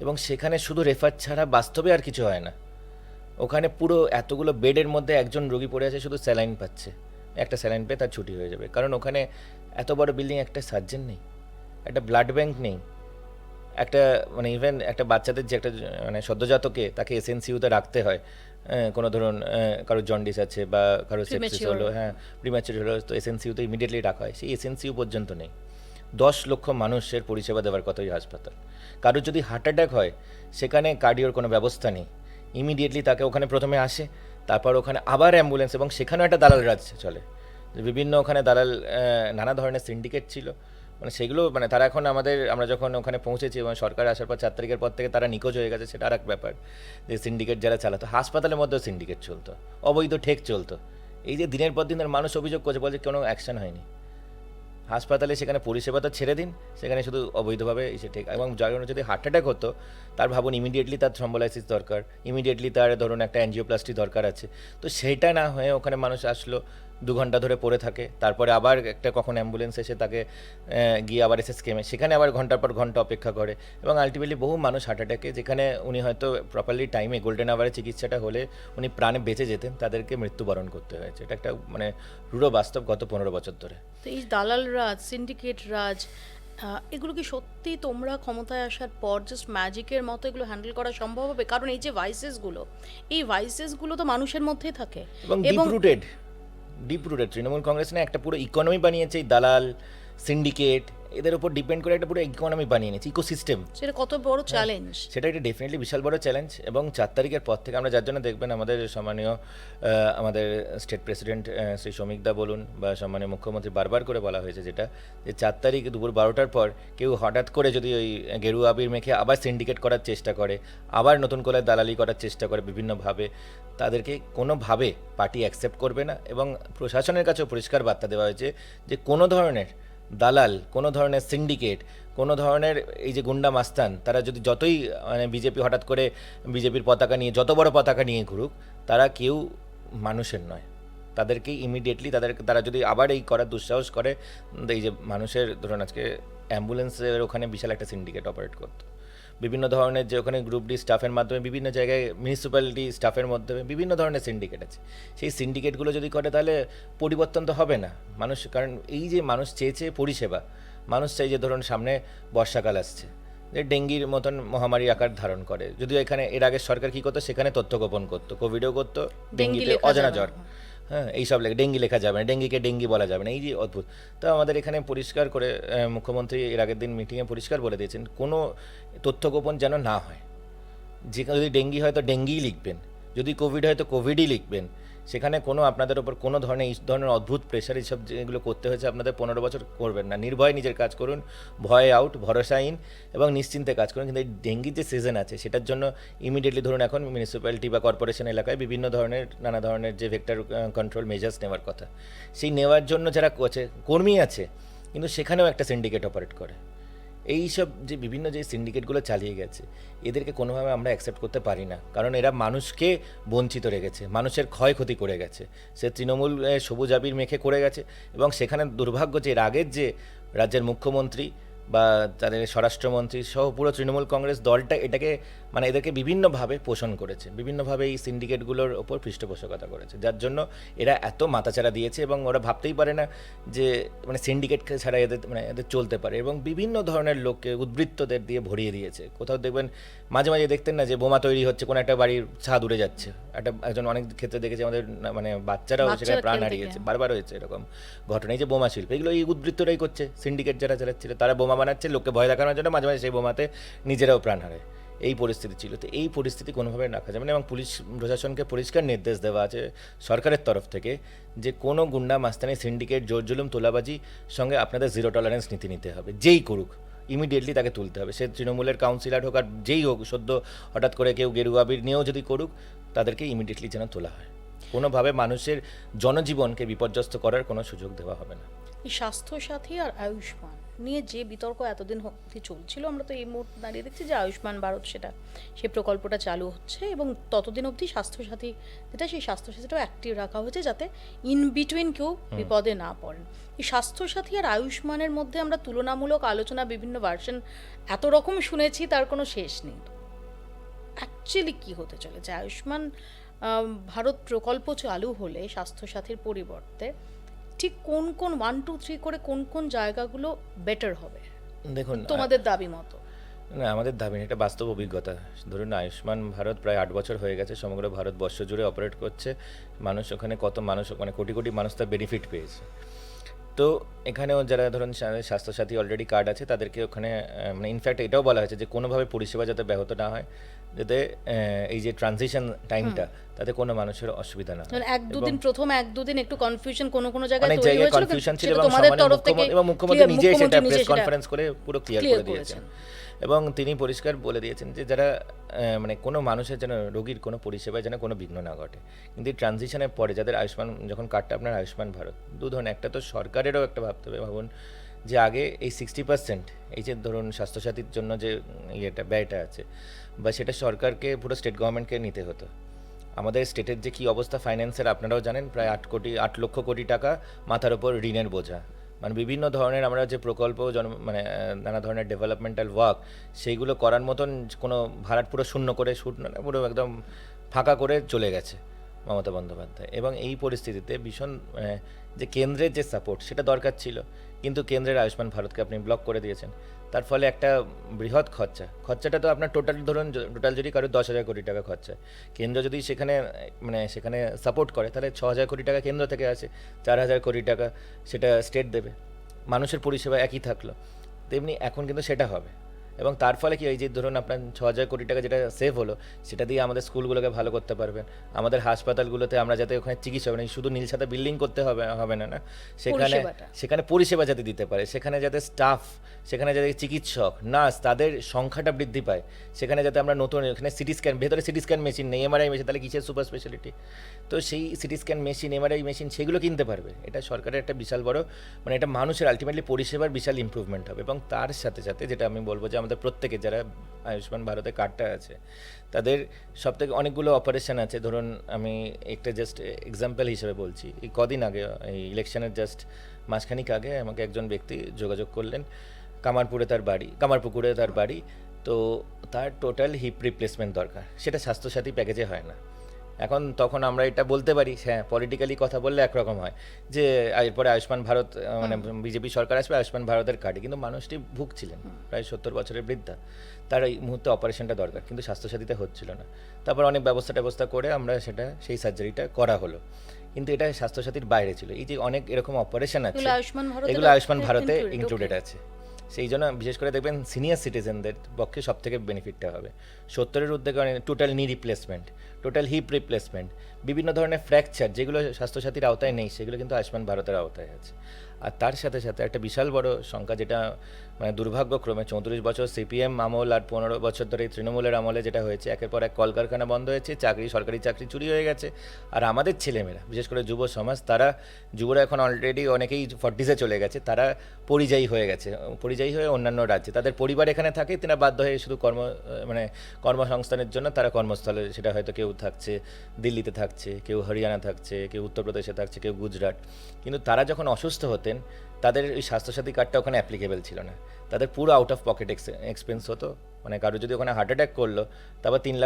এবং সেখানে শুধু রেফার ছাড়া বাস্তবে আর কিছু হয় না। ওখানে পুরো এতগুলো বেডের মধ্যে একজন রোগী পড়ে আছে, শুধু স্যালাইন পাচ্ছে, একটা স্যালাইন পেয়ে তার ছুটি হয়ে যাবে। কারণ ওখানে এত বড় বিল্ডিং, একটা সার্জন নেই, একটা ব্লাড ব্যাঙ্ক নেই, একটা মানে ইভেন একটা বাচ্চাদের যে একটা মানে সদ্যজাতকে তাকে এসএনসিইউতে রাখতে হয়, কোনো ধরুন কারো জন্ডিস আছে বা কারো সেপসিস হলো, হ্যাঁ প্রিম্যাচুর হলো, তো এসএনসিইউতে ইমিডিয়েটলি রাখা হয়, সেই এসএনসিইউ পর্যন্ত নেই। 10 লক্ষ মানুষের পরিষেবা দেওয়ার কথা ওই হাসপাতাল। কারোর যদি হার্ট অ্যাটাক হয় সেখানে কার্ডিওর কোনো ব্যবস্থা নেই, ইমিডিয়েটলি তাকে ওখানে প্রথমে আসে, তারপর ওখানে আবার অ্যাম্বুলেন্স, এবং সেখানেও একটা দালাল রাজ চলে, বিভিন্ন ওখানে দালাল, নানা ধরনের সিন্ডিকেট ছিল। মানে সেগুলো মানে তারা এখন আমরা যখন ওখানে পৌঁছেছি এবং সরকার আসার পর 4 তারিখের পর থেকে তারা নিখোঁজ হয়ে গেছে, সেটা আর এক ব্যাপার। যে সিন্ডিকেট যারা চালাতো, হাসপাতালের মধ্যেও সিন্ডিকেট চলতো, অবৈধ ঠেক চলতো। এই যে দিনের পর দিন মানুষ অভিযোগ করছে, বলছে কোনো অ্যাকশন হয়নি হাসপাতালে, সেখানে পরিষেবা তো ছেড়ে দিন, সেখানে শুধু অবৈধভাবে এসে ঠিক। এবং যার যদি হার্ট অ্যাটাক হতো তার ভাবুন ইমিডিয়েটলি তার থ্রম্বোলাইসিস দরকার, ইমিডিয়েটলি তার ধরুন একটা অ্যাঞ্জিওপ্লাস্টি দরকার আছে, তো সেইটা না হয়ে ওখানে মানুষ আসলো, 2 ঘন্টা ধরে পড়ে থাকে, তারপরে আবার একটা কখন অ্যাম্বুলেন্স এসে তাকে গিয়ে আবার এসে স্কেমে, সেখানে আবার ঘন্টার পর ঘন্টা অপেক্ষা করে, এবং আলটিমেটলি বহু মানুষ হার্ট অ্যাটাকে, যেখানে উনি হয়তো প্রপারলি টাইমে গোল্ডেন আওয়ারে চিকিৎসাটা হলে উনি প্রাণে বেঁচে যেতেন, তাদেরকে মৃত্যুবরণ করতে হয়েছে। এটা একটা মানে রূঢ় বাস্তব গত 15 বছর ধরে। তো এই দালাল রাজ, সিন্ডিকেট রাজ, এগুলো কি সত্যি তোমরা ক্ষমতায় আসার পর জাস্ট ম্যাজিকের মতো এগুলো হ্যান্ডেল করা সম্ভব হবে? কারণ এই যে ভাইসেসগুলো, এই ভাইসেসগুলো তো মানুষের মধ্যেই থাকে, এবং ডিপ রুটেড তৃণমূল কংগ্রেস না একটা পুরো ইকোনমি বানিয়েছে এই দালাল সিন্ডিকেট, এদের উপর ডিপেন্ড করে একটা পুরো ইকোনমি বানিয়ে নিয়েছে, ইকোসিস্টেম। সেটা কত বড় চ্যালেঞ্জ! সেটা একটা ডেফিনেটলি বিশাল বড় চ্যালেঞ্জ। এবং 4 তারিখের পর থেকে আমরা, যার জন্য দেখবেন আমাদের সম্মানীয় আমাদের স্টেট প্রেসিডেন্ট শ্রী শ্রমিকদা বলুন বা সম্মানীয় মুখ্যমন্ত্রী বারবার করে বলা হয়েছে যেটা, যে 4 তারিখ দুপুর 12টার পর কেউ হঠাৎ করে যদি ওই গেরুয়া আবির মেখে আবার সিন্ডিকেট করার চেষ্টা করে, আবার নতুন করে দালালি করার চেষ্টা করে বিভিন্নভাবে, তাদেরকে কোনোভাবে পার্টি অ্যাকসেপ্ট করবে না। এবং প্রশাসনের কাছেও পরিষ্কার বার্তা দেওয়া হয়েছে যে কোনো ধরনের দালাল, কোনো ধরনের সিন্ডিকেট, কোনো ধরনের এই যে গুন্ডা মাস্তান, তারা যদি যতই মানে বিজেপি হঠাৎ করে বিজেপির পতাকা নিয়ে যত বড় পতাকা নিয়ে ঘুরুক, তারা কেউ মানুষের নয়। তাদেরকে ইমিডিয়েটলি তারা যদি আবার এই করার দুঃসাহস করে, এই যে মানুষের ধরুন আজকে অ্যাম্বুলেন্সের ওখানে বিশাল একটা সিন্ডিকেট অপারেট করতো, বিভিন্ন ধরনের যে ওখানে গ্রুপ ডি স্টাফের মাধ্যমে, বিভিন্ন জায়গায় মিউনিসিপ্যালিটি স্টাফের মাধ্যমে বিভিন্ন ধরনের সিন্ডিকেট আছে। সেই সিন্ডিকেটগুলো যদি করে তাহলে পরিবর্তন তো হবে না মানুষ। কারণ এই যে মানুষ চেয়েছে পরিষেবা, মানুষ চাই যে ধরুন সামনে বর্ষাকাল আসছে, যে ডেঙ্গির মতন মহামারী আকার ধারণ করে, যদিও এখানে এর আগে সরকার কী করতো, সেখানে তথ্য গোপন করতো, কোভিডও করতো, ডেঙ্গিতে অজানা জ্বর, হ্যাঁ এইসব ডেঙ্গি লেখা যাবে না, ডেঙ্গিকে ডেঙ্গি বলা যাবে না, এই যে অদ্ভুত। তো আমাদের এখানে পরিষ্কার করে মুখ্যমন্ত্রী এর আগের দিন মিটিংয়ে পরিষ্কার বলে দিয়েছেন কোনো তথ্য গোপন যেন না হয়। যদি ডেঙ্গি হয় তো ডেঙ্গিই লিখবেন, যদি কোভিড হয় তো কোভিডই লিখবেন। সেখানে কোনো আপনাদের ওপর কোনো ধরনের এই ধরনের অদ্ভুত প্রেশার এইসব যেগুলো করতে হয়েছে আপনাদের 15 বছর করবেন না। নির্ভয়ে নিজের কাজ করুন, ভয় আউট, ভরসা ইন, এবং নিশ্চিন্তে কাজ করুন। কিন্তু এই ডেঙ্গির যে সিজন আছে সেটার জন্য ইমিডিয়েটলি ধরুন এখন মিউনিসিপ্যালিটি বা কর্পোরেশন এলাকায় বিভিন্ন ধরনের নানা ধরনের যে ভেক্টর কন্ট্রোল মেজার্স নেওয়ার কথা, সেই নেওয়ার জন্য যারা কর্মী আছে, কিন্তু সেখানেও একটা সিন্ডিকেট অপারেট করে। এই সব যে বিভিন্ন যে সিন্ডিকেটগুলো চালিয়ে গেছে, এদেরকে কোনোভাবে আমরা অ্যাকসেপ্ট করতে পারি না, কারণ এরা মানুষকে বঞ্চিত রেখেছে, মানুষের ক্ষয়ক্ষতি করে গেছে। সে তৃণমূল সবুজ আবির মেখে করে গেছে, এবং সেখানে দুর্ভাগ্য যে এর আগের যে রাজ্যের মুখ্যমন্ত্রী বা তাদের স্বরাষ্ট্রমন্ত্রী সহ পুরো তৃণমূল কংগ্রেস দলটা এটাকে মানে এদেরকে বিভিন্নভাবে পোষণ করেছে, বিভিন্নভাবে এই সিন্ডিকেটগুলোর ওপর পৃষ্ঠপোষকতা করেছে, যার জন্য এরা এত মাথাচাড়া দিয়েছে এবং ওরা ভাবতেই পারে না যে মানে সিন্ডিকেট ছাড়া এদের চলতে পারে, এবং বিভিন্ন ধরনের লোককে উদ্বৃত্তদের দিয়ে ভরিয়ে দিয়েছে। কোথাও দেখবেন মাঝে মাঝে দেখতেন না যে বোমা তৈরি হচ্ছে, কোনো একটা বাড়ির ছাদ উড়ে যাচ্ছে, একজন অনেক ক্ষেত্রে দেখেছি আমাদের মানে বাচ্চারাও সেখানে প্রাণ হারিয়েছে, বারবার হয়েছে এরকম ঘটনা। এই যে বোমা শিল্প, এগুলো এই উদ্বৃত্তরাই করছে, সিন্ডিকেট যারা চালাচ্ছিল তারা বোমা বানাচ্ছে লোককে ভয় দেখানোর জন্য, মাঝে মাঝে সেই বোমাতে নিজেরাও প্রাণ হারায়। এই পরিস্থিতি ছিল। তো এই পরিস্থিতি কোনোভাবে রাখা যাবে না, এবং পুলিশ প্রশাসনকে পরিষ্কার নির্দেশ দেওয়া আছে সরকারের তরফ থেকে যে কোনো গুন্ডা মাস্তানি সিন্ডিকেট জোর জুলুম তোলাবাজি সঙ্গে আপনাদের জিরো টলারেন্স নীতি নিতে হবে, যেই করুক ইমিডিয়েটলি তাকে তুলতে হবে। সে তৃণমূলের কাউন্সিলর হোক আর যেই হোক, সদ্য হঠাৎ করে কেউ গেরুয়া আবির নিয়েও যদি করুক, তাদেরকে ইমিডিয়েটলি যেন তোলা হয়। কোনোভাবে মানুষের জনজীবনকে বিপর্যস্ত করার কোনো সুযোগ দেওয়া হবে না। এই স্বাস্থ্যসাথী আর আয়ুষ্মান নিয়ে যে বিতর্ক এতদিন অবধি চলছিল, আমরা তো এই মুহূর্তে দাঁড়িয়ে দেখছি যে আয়ুষ্মান ভারত সেই প্রকল্পটা চালু হচ্ছে, এবং ততদিন অবধি স্বাস্থ্যসাথী সেই স্বাস্থ্যসাথীটাও অ্যাক্টিভ রাখা হয়েছে যাতে ইন বিটুইন কেউ বিপদে না পড়েন। এই স্বাস্থ্যসাথী আর আয়ুষ্মানের মধ্যে আমরা তুলনামূলক আলোচনা, বিভিন্ন ভার্সন এত রকম শুনেছি, তার কোনো শেষ নেই। অ্যাকচুয়ালি কী হতে চলেছে? আয়ুষ্মান ভারত প্রকল্প চালু হলে স্বাস্থ্যসাথীর পরিবর্তে ঠিক কোন 1, 2, 3 করে কোন জায়গাগুলো বেটার হবে দেখুন তোমাদের দাবি মতো? না, আমাদের দাবি না, এটা বাস্তব অভিজ্ঞতা। ধরুন আয়ুষ্মান ভারত প্রায় 8 বছর হয়ে গেছে, সমগ্র ভারতবর্ষ জুড়ে অপারেট করছে। মানুষ ওখানে কত মানুষ, মানে কোটি কোটি মানুষ তার বেনিফিট পেয়েছে। তো এখানেও যারা ধরুন স্বাস্থ্যসাথী অলরেডি কার্ড আছে তাদেরকে ওখানে মানে ইনফ্যাক্ট এটাও বলা হয়েছে যে কোনোভাবে পরিষেবা যাতে ব্যাহত না হয়, যাতে এই যে ট্রানজিশন টাইমটা তাতে কোনো মানুষের অসুবিধা না হয়। প্রথম এক দুদিন একটু কনফিউশন কোনো জায়গায় অনেক তৈরি জায়গায় হয়েছিল, কনফিউশন ছিল, কিন্তু তোমাদের তরফ থেকে এবং মুখ্যমন্ত্রী নিজে সেটা প্রেস কনফারেন্স করে পুরো ক্লিয়ার করে দিয়েছেন, এবং তিনি পরিষ্কার বলে দিয়েছেন যে যারা মানে কোনো মানুষের যেন, রোগীর কোনো পরিষেবায় যেন কোনো বিঘ্ন না ঘটে। কিন্তু এই ট্রানজিশনের পরে যাদের আয়ুষ্মান, যখন কার্ডটা আপনার আয়ুষ্মান ভারত, দু ধরনের, একটা তো সরকারেরও একটা ভাবতে হবে। ভাবুন যে আগে এই 60% এই যে ধরুন স্বাস্থ্যসাথীর জন্য যে ব্যয়টা আছে, বা সেটা সরকারকে, পুরো স্টেট গভর্নমেন্টকে নিতে হতো। আমাদের স্টেটের যে কী অবস্থা ফাইন্যান্সের আপনারাও জানেন, প্রায় 8 লক্ষ কোটি টাকা মাথার ওপর ঋণের বোঝা। মানে বিভিন্ন ধরনের আমরা যে প্রকল্প মানে নানা ধরনের ডেভেলপমেন্টাল ওয়ার্ক, সেইগুলো করার মতন কোনো ভাড়াট পুরো শূন্য করে পুরো একদম ফাঁকা করে চলে গেছে মমতা বন্দ্যোপাধ্যায়। এবং এই পরিস্থিতিতে ভীষণ যে কেন্দ্রের যে সাপোর্ট সেটা দরকার ছিল, কিন্তু কেন্দ্রের আয়ুষ্মান ভারতকে আপনি ব্লক করে দিয়েছেন। তার ফলে একটা বৃহৎ খরচাটা তো আপনার টোটাল যদি কারো 10,000 কোটি টাকা খরচা, কেন্দ্র যদি সেখানে সাপোর্ট করে, তাহলে 6,000 কোটি টাকা কেন্দ্র থেকে আসে, 4,000 কোটি টাকা সেটা স্টেট দেবে, মানুষের পরিষেবা একই থাকলো। তেমনি এখন কিন্তু সেটা হবে, এবং তার ফলে কি, এই যে ধরুন আপনার 6,000 কোটি টাকা যেটা সেভ হলো, সেটা দিয়ে আমাদের স্কুলগুলোকে ভালো করতে পারবেন, আমাদের হাসপাতালগুলোতে আমরা যাতে ওখানে চিকিৎসা মানে শুধু নীল সাদা বিল্ডিং করতে হবে না, সেখানে পরিষেবা যাতে দিতে পারে, সেখানে যাতে স্টাফ, সেখানে যাতে চিকিৎসক, নার্স, তাদের সংখ্যাটা বৃদ্ধি পায়, সেখানে যাতে আমরা নতুন, এখানে সিটি স্ক্যান, ভেতরে সিটি স্ক্যান মেশিন নেই, এমআরআই মেশিন, তাহলে কিসের সুপার স্পেশালিটি? তো সেই CT scan machine, MRI machine, সেগুলো কিনতে পারবে। এটা সরকারের একটা বিশাল বড়, মানে এটা মানুষের আলটিমেটলি পরিষেবার বিশাল ইমপ্রুভমেন্ট হবে। এবং তার সাথে সাথে যেটা আমি বলবো যে আমাদের প্রত্যেকে যারা আয়ুষ্মান ভারতে কার্ডটা আছে, তাদের সবথেকে অনেকগুলো অপারেশন আছে। ধরুন আমি একটা জাস্ট এক্সাম্পল হিসেবে বলছি, এই কদিন আগে, এই ইলেকশনের জাস্ট মাসখানিক আগে আমাকে একজন ব্যক্তি যোগাযোগ করলেন, কামারপুকুরে তার বাড়ি। তো তার টোটাল হিপ রিপ্লেসমেন্ট দরকার, সেটা স্বাস্থ্যসাথী প্যাকেজে হয় না। তখন আমরা এটা বলতে পারি, হ্যাঁ পলিটিক্যালি কথা বললে একরকম হয় যে এরপরে আয়ুষ্মান ভারত, মানে বিজেপি সরকার আসবে, আয়ুষ্মান ভারতের কার্ডে। কিন্তু মানুষটি ভুগছিলেন, প্রায় 70 বছরের বৃদ্ধা, তার এই মুহূর্তে অপারেশনটা দরকার, কিন্তু স্বাস্থ্যসাথীতে হচ্ছিল না। তারপর অনেক ব্যবস্থা করে আমরা সেই সার্জারিটা করা হলো, কিন্তু এটা স্বাস্থ্যসাথীর বাইরে ছিল। এই যে অনেক এরকম অপারেশন আছে, এগুলো আয়ুষ্মান ভারতে ইনক্লুডেড আছে। সেই জন্য বিশেষ করে দেখবেন সিনিয়র সিটিজেনদের পক্ষে সব থেকে বেনিফিটটা হবে। 70-এর উদ্যোগে টোটাল নি রিপ্লেসমেন্ট, টোটাল হিপ রিপ্লেসমেন্ট, বিভিন্ন ধরনের ফ্র্যাকচার যেগুলো স্বাস্থ্যসাথীর আওতায় নেই সেগুলো কিন্তু আয়ুষ্মান ভারতের আওতায় আছে। আর তার সাথে সাথে একটা বিশাল বড় সংখ্যা, যেটা মানে দুর্ভাগ্যক্রমে 34 বছর সিপিএম আমল আর 15 বছর ধরে তৃণমূলের আমলে যেটা হয়েছে, একের পর এক কলকারখানা বন্ধ হয়েছে, সরকারি চাকরি চুরি হয়ে গেছে। আর আমাদের ছেলেমেয়েরা, বিশেষ করে যুব সমাজ, যুবরা এখন অলরেডি অনেকেই 40-এ চলে গেছে, তারা পরিযায়ী হয়ে গেছে, পরিযায়ী হয়ে অন্যান্য রাজ্যে, তাদের পরিবার এখানে থাকে, তারা বাধ্য হয়ে শুধু কর্মসংস্থানের জন্য তারা কর্মস্থলে, সেটা হয়তো কেউ থাকছে দিল্লিতে থাকছে, কেউ হরিয়ানা থাকছে, কেউ উত্তরপ্রদেশে থাকছে, কেউ গুজরাট। কিন্তু তারা যখন অসুস্থ হতেন তাদের ওই স্বাস্থ্যসাথী কার্ডটা ওখানে অ্যাপ্লিকেবল ছিল না, তাদের পুরো আউট অফ পকেট এক্সপেন্স হতো। মানে কারো যদি ওখানে হার্ট অ্যাটাক করলো, তারপর 3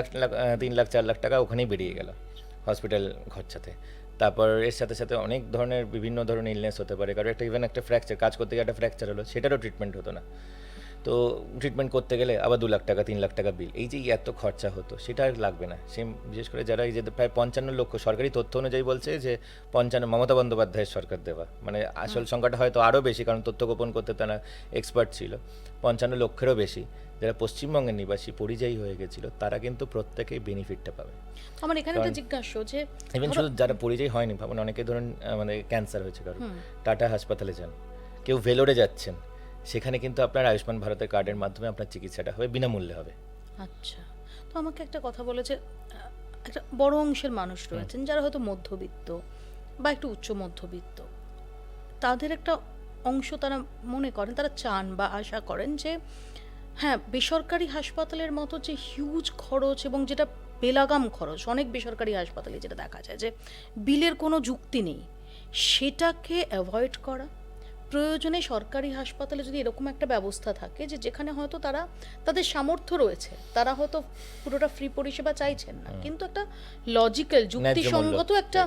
লাখ 4 লাখ টাকা ওখানেই বেরিয়ে গেল হসপিটাল খরচাতে। তারপর এর সাথে সাথে অনেক ধরনের বিভিন্ন ধরনের ইলনেস হতে পারে, কারো ইভেন একটা ফ্র্যাকচার, কাজ করতে গিয়ে একটা ফ্র্যাকচার হলো, সেটারও ট্রিটমেন্ট হতো না। তো ট্রিটমেন্ট করতে গেলে আবার 2 লাখ টাকা 3 লাখ টাকা বিল, এই যে এত খরচা হতো, সেটা আর লাগবে না। সে বিশেষ করে যারা এই যে প্রায় 55 লক্ষ, সরকারি তথ্য অনুযায়ী বলছে যে 55, মমতা বন্দ্যোপাধ্যায়ের সরকার দেওয়া, মানে আসল সংখ্যাটা হয়তো আরও বেশি, কারণ তথ্য গোপন করতে তারা এক্সপার্ট ছিল। 55 লক্ষেরও বেশি যারা পশ্চিমবঙ্গের নিবাসী পরিযায়ী হয়ে গেছিল, তারা কিন্তু প্রত্যেকেই বেনিফিটটা পাবে। আমার এখানে একটা জিজ্ঞাসা যে ইভেন শুধু যারা পরিযায়ী হয়নি, ভাবুন অনেকে ধরুন মানে ক্যান্সার হয়েছে কারো, টাটা হাসপাতালে যান, কেউ ভেলোরে যাচ্ছেন, সেখানে কিন্তু আপনার আয়ুষ্মান ভারতের কার্ডের মাধ্যমে আপনার চিকিৎসাটা হবে, বিনামূল্যে হবে। আচ্ছা, তো আমাকে একটা কথা বলে যে একটা বড় অংশের মানুষ রয়েছেন যারা হয়তো মধ্যবিত্ত বা একটু উচ্চ মধ্যবিত্ত, তাদের একটা অংশ তারা মনে করেন, তারা চান বা আশা করেন যে হ্যাঁ, বেসরকারি হাসপাতালের মতো যে হিউজ খরচ এবং যেটা বেলাগাম খরচ অনেক বেসরকারি হাসপাতালে যেটা দেখা যায় যে বিলের কোনো যুক্তি নেই, সেটাকে অ্যাভয়েড করা। প্রয়োজনে সরকারি হাসপাতালে যদি এরকম একটা ব্যবস্থা থাকে যে যেখানে হয়তো তারা, তাদের সামর্থ্য রয়েছে, তারা হয়তো পুরোটা ফ্রি পরিষেবা চাইছেন না, কিন্তু একটা লজিক্যাল যুক্তিসঙ্গত একটা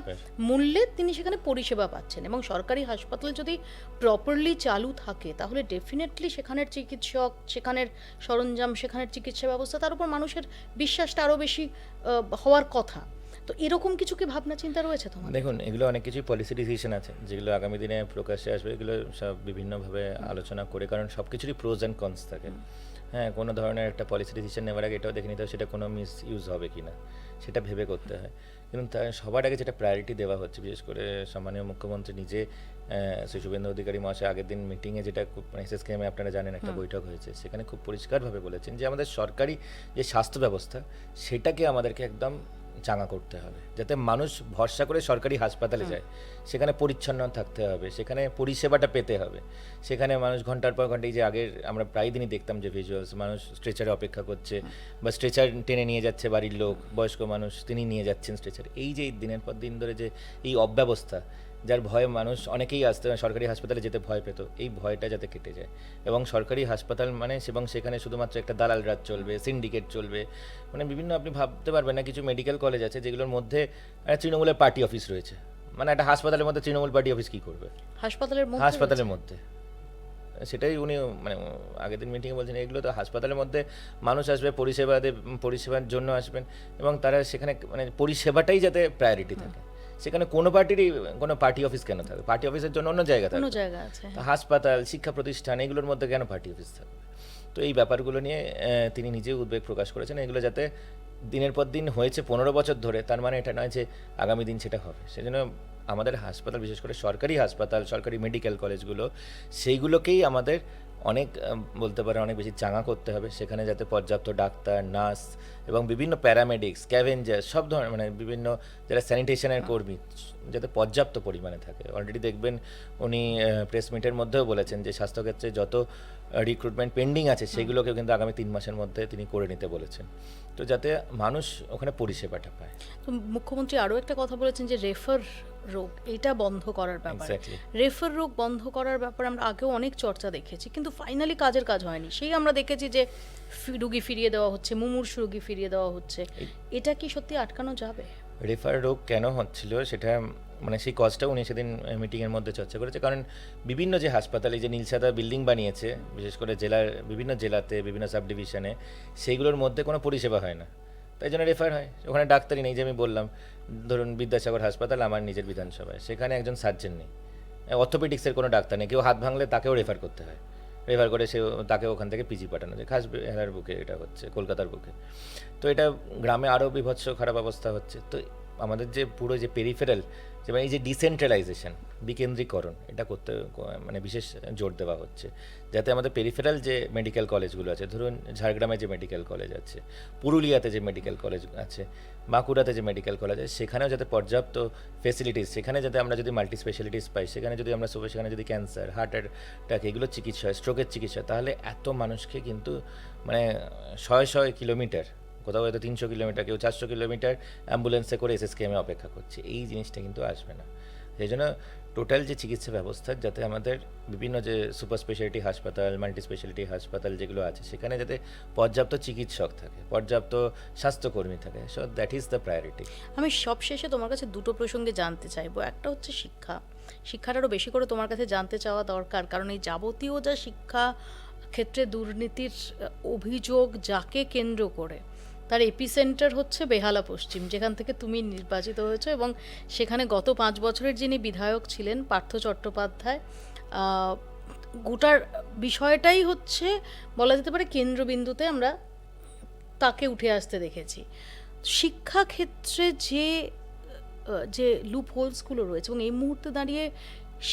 মূল্যে তিনি সেখানে পরিষেবা পাচ্ছেন, এবং সরকারি হাসপাতাল যদি প্রপারলি চালু থাকে তাহলে ডেফিনেটলি সেখানের চিকিৎসক, সেখানের সরঞ্জাম, সেখানের চিকিৎসা ব্যবস্থা, তার উপর মানুষের বিশ্বাসটা আরও বেশি হওয়ার কথা। তো এরকম কিছু কি ভাবনা চিন্তা রয়েছে তোমার? দেখুন, এগুলো অনেক কিছুই পলিসি ডিসিশন আছে যেগুলো আগামী দিনে প্রকাশ্যে আসবে, এগুলো সব বিভিন্নভাবে আলোচনা করে, কারণ সব কিছুরই প্রোজ অ্যান্ড কনস থাকে। হ্যাঁ, কোনো ধরনের একটা পলিসি ডিসিশন নেওয়ার আগে এটাও দেখে নিতে হবে সেটা কোনো মিস ইউজ হবে কি না, সেটা ভেবে করতে হয়। কিন্তু সবার আগে যেটা প্রায়োরিটি দেওয়া হচ্ছে, বিশেষ করে সম্মানীয় মুখ্যমন্ত্রী নিজে, শ্রী শুভেন্দু অধিকারী মহাশয় আগের দিন মিটিংয়ে, যেটা খুব SSKM আপনারা জানেন একটা বৈঠক হয়েছে, সেখানে খুব পরিষ্কারভাবে বলেছেন যে আমাদের সরকারি যে স্বাস্থ্য ব্যবস্থা সেটাকে আমাদেরকে একদম চাঙা করতে হবে, যাতে মানুষ ভরসা করে সরকারি হাসপাতালে যায়, সেখানে পরিচ্ছন্ন থাকতে হবে, সেখানে পরিষেবাটা পেতে হবে, সেখানে মানুষ ঘন্টার পর ঘন্টা, এই যে আগের আমরা প্রায় দিনই দেখতাম যে ভিজুয়ালস, মানুষ স্ট্রেচারে অপেক্ষা করছে বা স্ট্রেচার টেনে নিয়ে যাচ্ছে বাড়ির লোক, বয়স্ক মানুষ তিনি নিয়ে যাচ্ছেন স্ট্রেচার, এই যে দিনের পর দিন ধরে যে এই অব্যবস্থা, যার ভয়ে মানুষ অনেকেই আসতে সরকারি হাসপাতালে যেতে ভয় পেত, এই ভয়টা যাতে কেটে যায়। এবং সরকারি হাসপাতাল মানে, এবং সেখানে শুধুমাত্র একটা দালাল রাজ চলবে, সিন্ডিকেট চলবে, মানে বিভিন্ন, আপনি ভাবতে পারবেন না, কিছু মেডিকেল কলেজ আছে যেগুলোর মধ্যে তৃণমূলের পার্টি অফিস রয়েছে। মানে একটা হাসপাতালের মধ্যে তৃণমূল পার্টি অফিস কী করবে হাসপাতালের মধ্যে? সেটাই উনি মানে আগের দিন মিটিংয়ে বলছেন, এগুলো তো হাসপাতালের মধ্যে মানুষ আসবে পরিষেবার জন্য আসবেন, এবং তারা সেখানে মানে পরিষেবাটাই যাতে প্রায়োরিটি থাকে, সেখানে কোনো পার্টি অফিস কেন থাকবে? পার্টি অফিসের জন্য অন্য জায়গা আছে, হাসপাতাল, শিক্ষা প্রতিষ্ঠান, এগুলোর মধ্যে কেন পার্টি অফিস থাকবে? তো এই ব্যাপারগুলো নিয়ে তিনি নিজেও উদ্বেগ প্রকাশ করেছেন, এগুলো যাতে দিনের পর দিন হয়েছে 15 বছর ধরে, তার মানে এটা নয় যে আগামী দিন সেটা হবে। সেজন্য আমাদের হাসপাতাল, বিশেষ করে সরকারি হাসপাতাল, সরকারি মেডিকেল কলেজগুলো, সেইগুলোকেই আমাদের অনেক বলতে পারে অনেক বেশি চাঙা করতে হবে, সেখানে যাতে পর্যাপ্ত ডাক্তার, নার্স এবং বিভিন্ন প্যারামেডিক্স, স্ক্যাভেঞ্জার, সব ধরনের মানে বিভিন্ন যারা স্যানিটেশনের কর্মী যাতে পর্যাপ্ত পরিমাণে থাকে। অলরেডি দেখবেন উনি প্রেস মিটের মধ্যেও বলেছেন যে স্বাস্থ্যক্ষেত্রে যত রিক্রুটমেন্ট পেন্ডিং আছে সেগুলোকেও কিন্তু আগামী 3 মাসের মধ্যে তিনি করে নিতে বলেছেন, তো যাতে মানুষ ওখানে পরিষেবাটা পায়। তো মুখ্যমন্ত্রী আরও একটা কথা বলেছেন যে রেফার রোগ, এটা বন্ধ করার ব্যাপারে। রেফার রোগ বন্ধ করার ব্যাপারে আমরা আগেও অনেক চর্চা দেখেছি, কিন্তু ফাইনালি কাজ হয়নি। সেই আমরা দেখেছি যে রুগী ফিরিয়ে দেওয়া হচ্ছে, মুমূর্ষু রুগী ফিরিয়ে দেওয়া হচ্ছে, এটা কি সত্যি আটকানো যাবে? রেফার রোগ কেন হচ্ছিল সেটা মানে সেই কজটা উনি সেদিন মিটিংয়ের মধ্যে চর্চা করেছে, কারণ বিভিন্ন যে হাসপাতালে যে নীলসাদা বিল্ডিং বানিয়েছে, বিশেষ করে বিভিন্ন জেলাতে বিভিন্ন সাব ডিভিশনে, সেইগুলোর মধ্যে কোনো পরিষেবা হয় না, তাই জন্য রেফার হয়। ওখানে ডাক্তারই নেই, যে আমি বললাম ধরুন বিদ্যাসাগর হাসপাতাল আমার নিজের বিধানসভায়, সেখানে একজন সার্জন নেই, অর্থোপেডিক্সের কোনো ডাক্তার নেই, কেউ হাত ভাঙলে তাকেও রেফার করতে হয়, রেফার করে সে তাকে ওখান থেকে পিজি পাঠানো যায়। খাস বেহালার বুকে এটা হচ্ছে, কলকাতার বুকে। তো এটা গ্রামে আরও বীভৎস খারাপ অবস্থা হচ্ছে। তো আমাদের যে পুরো যে পেরিফেরাল, যে মানে এই যে ডিসেন্ট্রালাইজেশন, বিকেন্দ্রীকরণ, এটা করতে মানে বিশেষ জোর দেওয়া হচ্ছে, যাতে আমাদের পেরিফেরাল যে মেডিকেল কলেজগুলো আছে, ধরুন ঝাড়গ্রামে যে মেডিকেল কলেজ আছে, পুরুলিয়াতে যে মেডিকেল কলেজ আছে, বাঁকুড়াতে যে মেডিকেল কলেজ আছে, সেখানেও যাতে পর্যাপ্ত ফেসিলিটিস, সেখানে যাতে আমরা যদি মাল্টি স্পেশালিটিস পাই, সেখানে যদি আমরা সেখানে যদি ক্যান্সার, হার্ট অ্যাটাক এগুলোর চিকিৎসা হয়, স্ট্রোকের চিকিৎসা, তাহলে এত মানুষকে কিন্তু মানে শয়ে শয়ে কিলোমিটার, কোথাও হয়তো 300 কিলোমিটার, কেউ 400 কিলোমিটার অ্যাম্বুলেন্সে করে এসএসকেএমে অপেক্ষা করছে। এই জিনিসটা কিন্তু আসবে না। সেই জন্য টোটাল যে চিকিৎসা ব্যবস্থা, যাতে আমাদের বিভিন্ন যে সুপার স্পেশালিটি হাসপাতাল, মাল্টি স্পেশালিটি হাসপাতাল যেগুলো আছে, সেখানে যাতে পর্যাপ্ত চিকিৎসক থাকে, পর্যাপ্ত স্বাস্থ্যকর্মী থাকে। So that is the priority. আমি সবশেষে তোমার কাছে দুটো প্রসঙ্গে জানতে চাইবো। একটা হচ্ছে শিক্ষাটা আরও বেশি করে তোমার কাছে জানতে চাওয়া দরকার, কারণ এই যাবতীয় যা শিক্ষা ক্ষেত্রে দুর্নীতির অভিযোগ, যাকে কেন্দ্র করে তার এপিসেন্টার হচ্ছে বেহালা পশ্চিম, যেখান থেকে তুমি নির্বাচিত হয়েছো, এবং সেখানে গত 5 বছরের যিনি বিধায়ক ছিলেন পার্থ চট্টোপাধ্যায়, গোটার বিষয়টাই হচ্ছে বলা যেতে পারে কেন্দ্রবিন্দুতে আমরা তাকে উঠে আসতে দেখেছি। শিক্ষাক্ষেত্রে যে লুপ হোলসগুলো রয়েছে, এবং এই মুহূর্তে দাঁড়িয়ে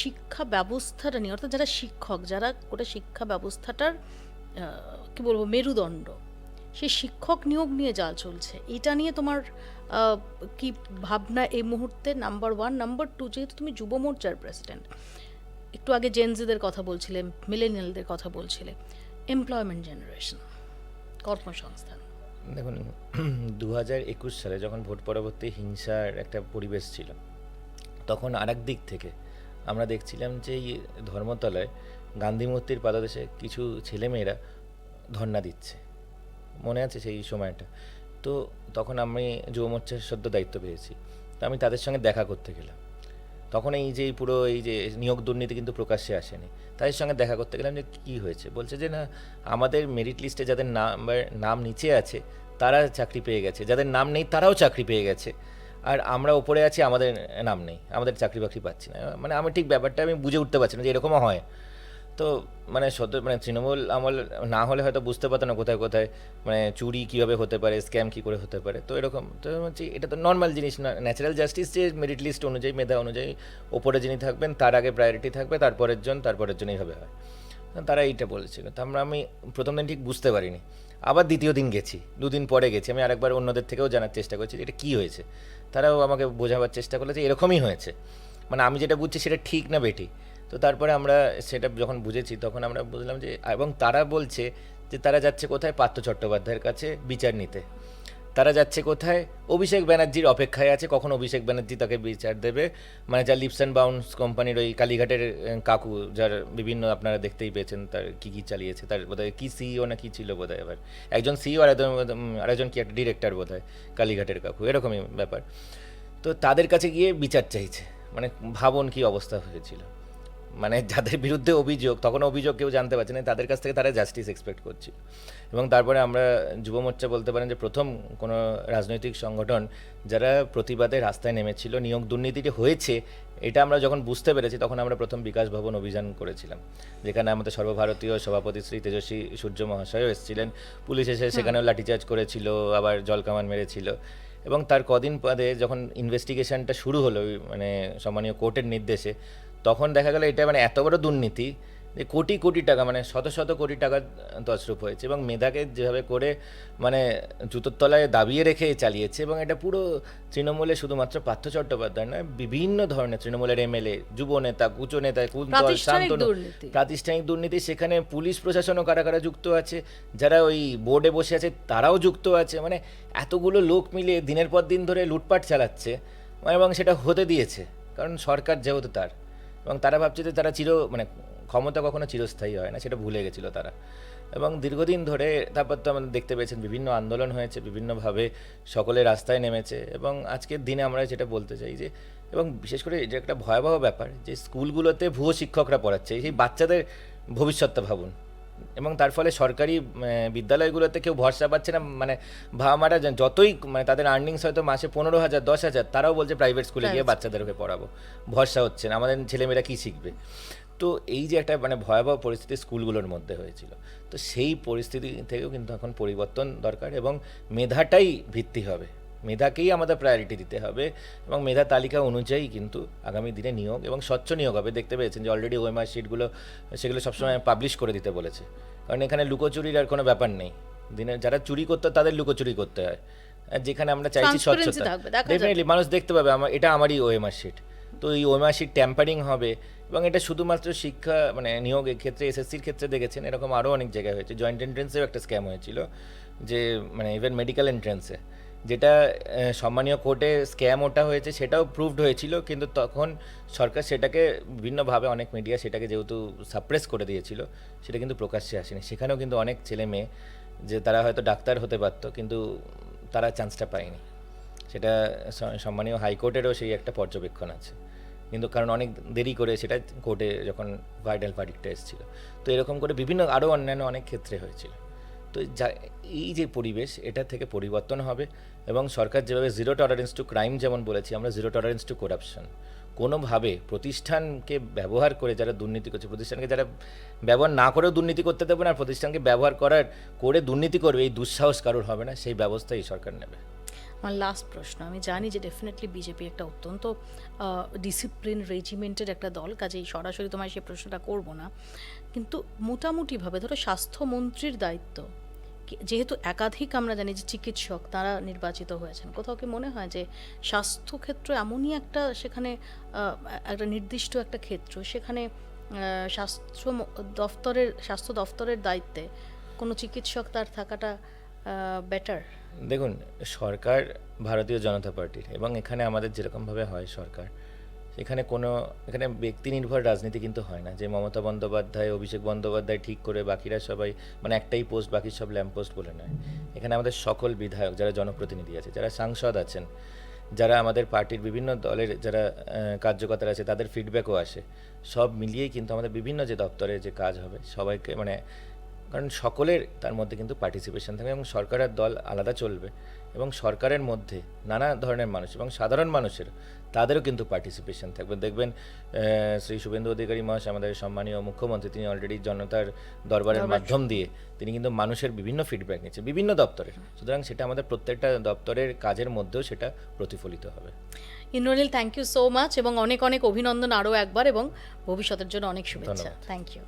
শিক্ষা ব্যবস্থাটা নিয়ে, অর্থাৎ যারা শিক্ষক, যারা গোটা শিক্ষা ব্যবস্থাটার কি বলবো মেরুদণ্ড, সেই শিক্ষক নিয়োগ নিয়ে যা চলছে, এটা নিয়ে তোমার কি ভাবনা এই মুহূর্তে? নাম্বার 1। নাম্বার 2, যেহেতু তুমি যুব মোর্চার প্রেসিডেন্ট, একটু আগে জেনজিদের কথা বলছিলে, মিলেনিয়ালদের কথা বলছিলে, এমপ্লয়মেন্ট জেনারেশন, কর্মসংস্থান। দেখুন, 2021 সালে যখন ভোট পরবর্তী হিংসার একটা পরিবেশ ছিল, তখন আরেক দিক থেকে আমরা দেখছিলাম যে এই ধর্মতলায় গান্ধী মূর্তির পাদদেশে কিছু ছেলেমেয়েরা ধর্ণা দিচ্ছে, মনে আছে সেই সময়টা? তো তখন আমি যুব মোর্চার সদ্য দায়িত্ব পেয়েছি, তো আমি তাদের সঙ্গে দেখা করতে গেলাম। তখন এই যে পুরো এই যে নিয়োগ দুর্নীতি কিন্তু প্রকাশ্যে আসেনি। তাদের সঙ্গে দেখা করতে গেলাম যে কী হয়েছে, বলছে যে না, আমাদের মেরিট লিস্টে যাদের নাম নিচে আছে তারা চাকরি পেয়ে গেছে, যাদের নাম নেই তারাও চাকরি পেয়ে গেছে, আর আমরা ওপরে আছি, আমাদের নাম নেই, আমাদের চাকরি বাকরি পাচ্ছি না। মানে আমি ঠিক ব্যাপারটা আমি বুঝে উঠতে পারছি না যে এরকমও হয়। তো মানে মানে তৃণমূল আমল না হলে হয়তো বুঝতে পারতো না কোথায় কোথায় মানে চুরি কীভাবে হতে পারে, স্ক্যাম কী করে হতে পারে। তো এরকম তো হচ্ছে, এটা তো নর্মাল জিনিস না, ন্যাচারাল জাস্টিস যে মেরিট লিস্ট অনুযায়ী, মেধা অনুযায়ী ওপরে যিনি থাকবেন তার আগে প্রায়োরিটি থাকবে, তারপরের জন এইভাবে হয়। তারা এইটা বলেছিল। তো আমি প্রথম দিন ঠিক বুঝতে পারিনি, আবার দ্বিতীয় দিন গেছি, 2 দিন পরে গেছি, আমি আরেকবার অন্যদের থেকেও জানার চেষ্টা করছি যে এটা কী হয়েছে। তারাও আমাকে বোঝাবার চেষ্টা করলো যে এরকমই হয়েছে, মানে আমি যেটা বুঝছি সেটা ঠিক না বেঠিক। তো তারপরে আমরা সেটা যখন বুঝেছি, তখন আমরা বুঝলাম যে, এবং তারা বলছে যে তারা যাচ্ছে কোথায়, পার্থ চট্টোপাধ্যায়ের কাছে বিচার নিতে। তারা যাচ্ছে কোথায়, অভিষেক ব্যানার্জির অপেক্ষায় আছে, কখন অভিষেক ব্যানার্জি তাকে বিচার দেবে। মানে যা লিপস অ্যান্ড বাউন্স কোম্পানির ওই কালীঘাটের কাকু, যার বিভিন্ন আপনারা দেখতেই পেয়েছেন তার কী কী চালিয়েছে, তার বোধহয় কি সিইও না কি ছিল বোধহয়, এবার একজন সিইও আর আরেকজন কি একটা ডিরেক্টর বোধহয়, কালীঘাটের কাকু, এরকমই ব্যাপার। তো তাদের কাছে গিয়ে বিচার চাইছে, মানে ভাবুন কী অবস্থা হয়েছিল। মানে যাদের বিরুদ্ধে অভিযোগ, তখন অভিযোগ কেউ জানতে পারছে না, তাদের কাছ থেকে তারা জাস্টিস এক্সপেক্ট করছিল। এবং তারপরে আমরা যুব মোর্চা বলতে পারেন যে প্রথম কোনো রাজনৈতিক সংগঠন যারা প্রতিবাদে রাস্তায় নেমেছিল, নিয়োগ দুর্নীতিটি হয়েছে এটা আমরা যখন বুঝতে পেরেছি, তখন আমরা প্রথম বিকাশ ভবন অভিযান করেছিলাম, যেখানে আমাদের সর্বভারতীয় সভাপতি শ্রী তেজস্বী সূর্য মহাশয়ও এসেছিলেন। পুলিশ এসে সেখানেও লাঠিচার্জ করেছিল, আবার জলকামান মেরেছিল। এবং তার কদিন বাদে যখন ইনভেস্টিগেশনটা শুরু হলো, মানে সম্মানীয় কোর্টের নির্দেশে, তখন দেখা গেল এটা মানে এত বড় দুর্নীতি যে কোটি কোটি টাকা, মানে শত শত কোটি টাকা তছরূপ হয়েছে, এবং মেধাকে যেভাবে করে মানে জুতোর তলায় দাবিয়ে রেখে চালিয়েছে। এবং এটা পুরো তৃণমূলে শুধুমাত্র পার্থ চট্টোপাধ্যায় নয়, বিভিন্ন ধরনের তৃণমূলের এমএলএ, যুব নেতা, কুচো নেতা, কুন্তল, শান্তনু, প্রাতিষ্ঠানিক দুর্নীতি। সেখানে পুলিশ প্রশাসনও কারা কারা যুক্ত আছে, যারা ওই বোর্ডে বসে আছে তারাও যুক্ত আছে। মানে এতগুলো লোক মিলে দিনের পর দিন ধরে লুটপাট চালাচ্ছে, এবং সেটা হতে দিয়েছে কারণ সরকার যেহেতু তার, এবং তারা ভাবছে যে তারা মানে ক্ষমতা কখনো চিরস্থায়ী হয় না, সেটা ভুলে গেছিলো তারা। এবং দীর্ঘদিন ধরে তারপর তো আমাদের দেখতে পেয়েছেন বিভিন্ন আন্দোলন হয়েছে, বিভিন্নভাবে সকলে রাস্তায় নেমেছে। এবং আজকের দিনে আমরা যেটা বলতে চাই যে, এবং বিশেষ করে এটা একটা ভয়াবহ ব্যাপার যে স্কুলগুলোতে ভুয়ো শিক্ষকরা পড়াচ্ছে, সেই বাচ্চাদের ভবিষ্যৎটা ভাবুন। এবং তার ফলে সরকারি বিদ্যালয়গুলোতে কেউ ভরসা পাচ্ছে না, মানে বাবা মারা যতই মানে তাদের আর্নিংস হয়তো মাসে 15,000 10,000, তারাও বলছে প্রাইভেট স্কুলে গিয়ে বাচ্চাদেরকে পড়াবো, ভরসা হচ্ছে না, আমাদের ছেলেমেয়েরা কী শিখবে। তো এই যে একটা মানে ভয়াবহ পরিস্থিতি স্কুলগুলোর মধ্যে হয়েছিল, তো সেই পরিস্থিতি থেকেও কিন্তু এখন পরিবর্তন দরকার এবং মেধাটাই ভিত্তি হবে, মেধাকেই আমাদের প্রায়োরিটি দিতে হবে এবং মেধা তালিকা অনুযায়ী কিন্তু আগামী দিনে নিয়োগ এবং স্বচ্ছ নিয়োগ হবে। দেখতে পেয়েছেন যে অলরেডি ওএমআর শিটগুলো সেগুলো সবসময় পাবলিশ করে দিতে বলেছে, কারণ এখানে লুকোচুরির আর কোনো ব্যাপার নেই। দিনে যারা চুরি করতে তাদের লুকোচুরি করতে হয়, আর যেখানে আমরা চাইছি Transparency স্বচ্ছতা, থাকবে, দেখা যাবে। ডেফিনেটলি মানুষ দেখতে পাবে এটা আমারই ওএমআর শিট। তো এই ওএমআর শিট ট্যাম্পারিং হবে এবং এটা শুধুমাত্র শিক্ষা মানে নিয়োগের ক্ষেত্রে, এসএসসির ক্ষেত্রে দেখেছেন, এরকম আরও অনেক জায়গায় হয়েছে। জয়েন্ট এন্ট্রেন্সেও একটা স্ক্যাম হয়েছিল, যে মানে ইভেন মেডিকেল এন্ট্রেন্সে, যেটা সম্মানীয় কোর্টে স্ক্যাম ওটা হয়েছে সেটাও প্রুভড হয়েছিল, কিন্তু তখন সরকার সেটাকে বিভিন্নভাবে অনেক মিডিয়া সেটাকে যেহেতু সাপ্রেস করে দিয়েছিল, সেটা কিন্তু প্রকাশ্যে আসেনি। সেখানেও কিন্তু অনেক ছেলে মেয়ে যে তারা হয়তো ডাক্তার হতে পারতো কিন্তু তারা চান্সটা পায়নি। সেটা সম্মানীয় হাইকোর্টেরও সেই একটা পর্যবেক্ষণ আছে, কিন্তু কারণ অনেক দেরি করে সেটা কোর্টে যখন ভাইটাল ভার্ডিক্টটা এসেছিল। তো এরকম করে বিভিন্ন আরও অন্যান্য অনেক ক্ষেত্রে হয়েছিল। তো এই যে পরিবেশ, এটা থেকে পরিবর্তন হবে এবং সরকার যেভাবে জিরো টলারেন্স টু ক্রাইম যেমন বলেছি, আমরা জিরো টলারেন্স টু করাপশন, কোনোভাবে প্রতিষ্ঠানকে ব্যবহার করে যারা দুর্নীতি করছে, প্রতিষ্ঠানকে যারা ব্যবহার না করেও দুর্নীতি করতে দেবে না, আর প্রতিষ্ঠানকে ব্যবহার করে দুর্নীতি করবে এই দুঃসাহস কারোর হবে না, সেই ব্যবস্থাই সরকার নেবে। আমার লাস্ট প্রশ্ন, আমি জানি যে ডেফিনেটলি বিজেপি একটা অত্যন্ত ডিসিপ্লিন রেজিমেন্টের একটা দল, কাজেই সরাসরি তোমায় সেই প্রশ্নটা করব না, কিন্তু মোটামুটিভাবে ধরো স্বাস্থ্যমন্ত্রীর দায়িত্ব, যেহেতু একাধিক আমরা জানি যে চিকিৎসক তারা নির্বাচিত হয়েছেন, কোথাও কি মনে হয় যে স্বাস্থ্যক্ষেত্র এমনই একটা সেখানে একটা নির্দিষ্ট একটা ক্ষেত্র, সেখানে স্বাস্থ্য দফতরের দায়িত্বে কোনো চিকিৎসক তার থাকাটা বেটার? দেখুন, সরকার ভারতীয় জনতা পার্টির, এবং এখানে আমাদের যেরকমভাবে হয় সরকার, এখানে ব্যক্তি নির্ভর রাজনীতি কিন্তু হয় না, যে মমতা বন্দ্যোপাধ্যায়, অভিষেক বন্দ্যোপাধ্যায় ঠিক করে বাকিরা সবাই মানে একটাই পোস্ট, বাকি সব ল্যাম্প পোস্ট বলে নয়। এখানে আমাদের সকল বিধায়ক, যারা জনপ্রতিনিধি আছে, যারা সাংসদ আছেন, যারা আমাদের পার্টির বিভিন্ন দলের যারা কার্যকর্তারা আছে, তাদের ফিডব্যাকও আসে, সব মিলিয়েই কিন্তু আমাদের বিভিন্ন যে দপ্তরে যে কাজ হবে সবাইকে মানে, কারণ সকলের তার মধ্যে কিন্তু পার্টিসিপেশন থাকবে এবং সরকারের দল আলাদা চলবে এবং সরকারের মধ্যে নানা ধরনের মানুষ এবং সাধারণ মানুষের তাদেরও কিন্তু পার্টিসিপেশন থাকবে। দেখবেন শ্রী শুভেন্দু অধিকারী মহাশয়, আমাদের সম্মানীয় মুখ্যমন্ত্রী, তিনি অলরেডি জনতার দরবারের মাধ্যম দিয়ে তিনি কিন্তু মানুষের বিভিন্ন ফিডব্যাক নিচ্ছে বিভিন্ন দপ্তরের, সুতরাং সেটা আমাদের প্রত্যেকটা দপ্তরের কাজের মধ্যেও সেটা প্রতিফলিত হবে। Indranil, thank you so much এবং অনেক অনেক অভিনন্দন আরও একবার, এবং ভবিষ্যতের জন্য অনেক শুভেচ্ছা। ধন্যবাদ। Thank you.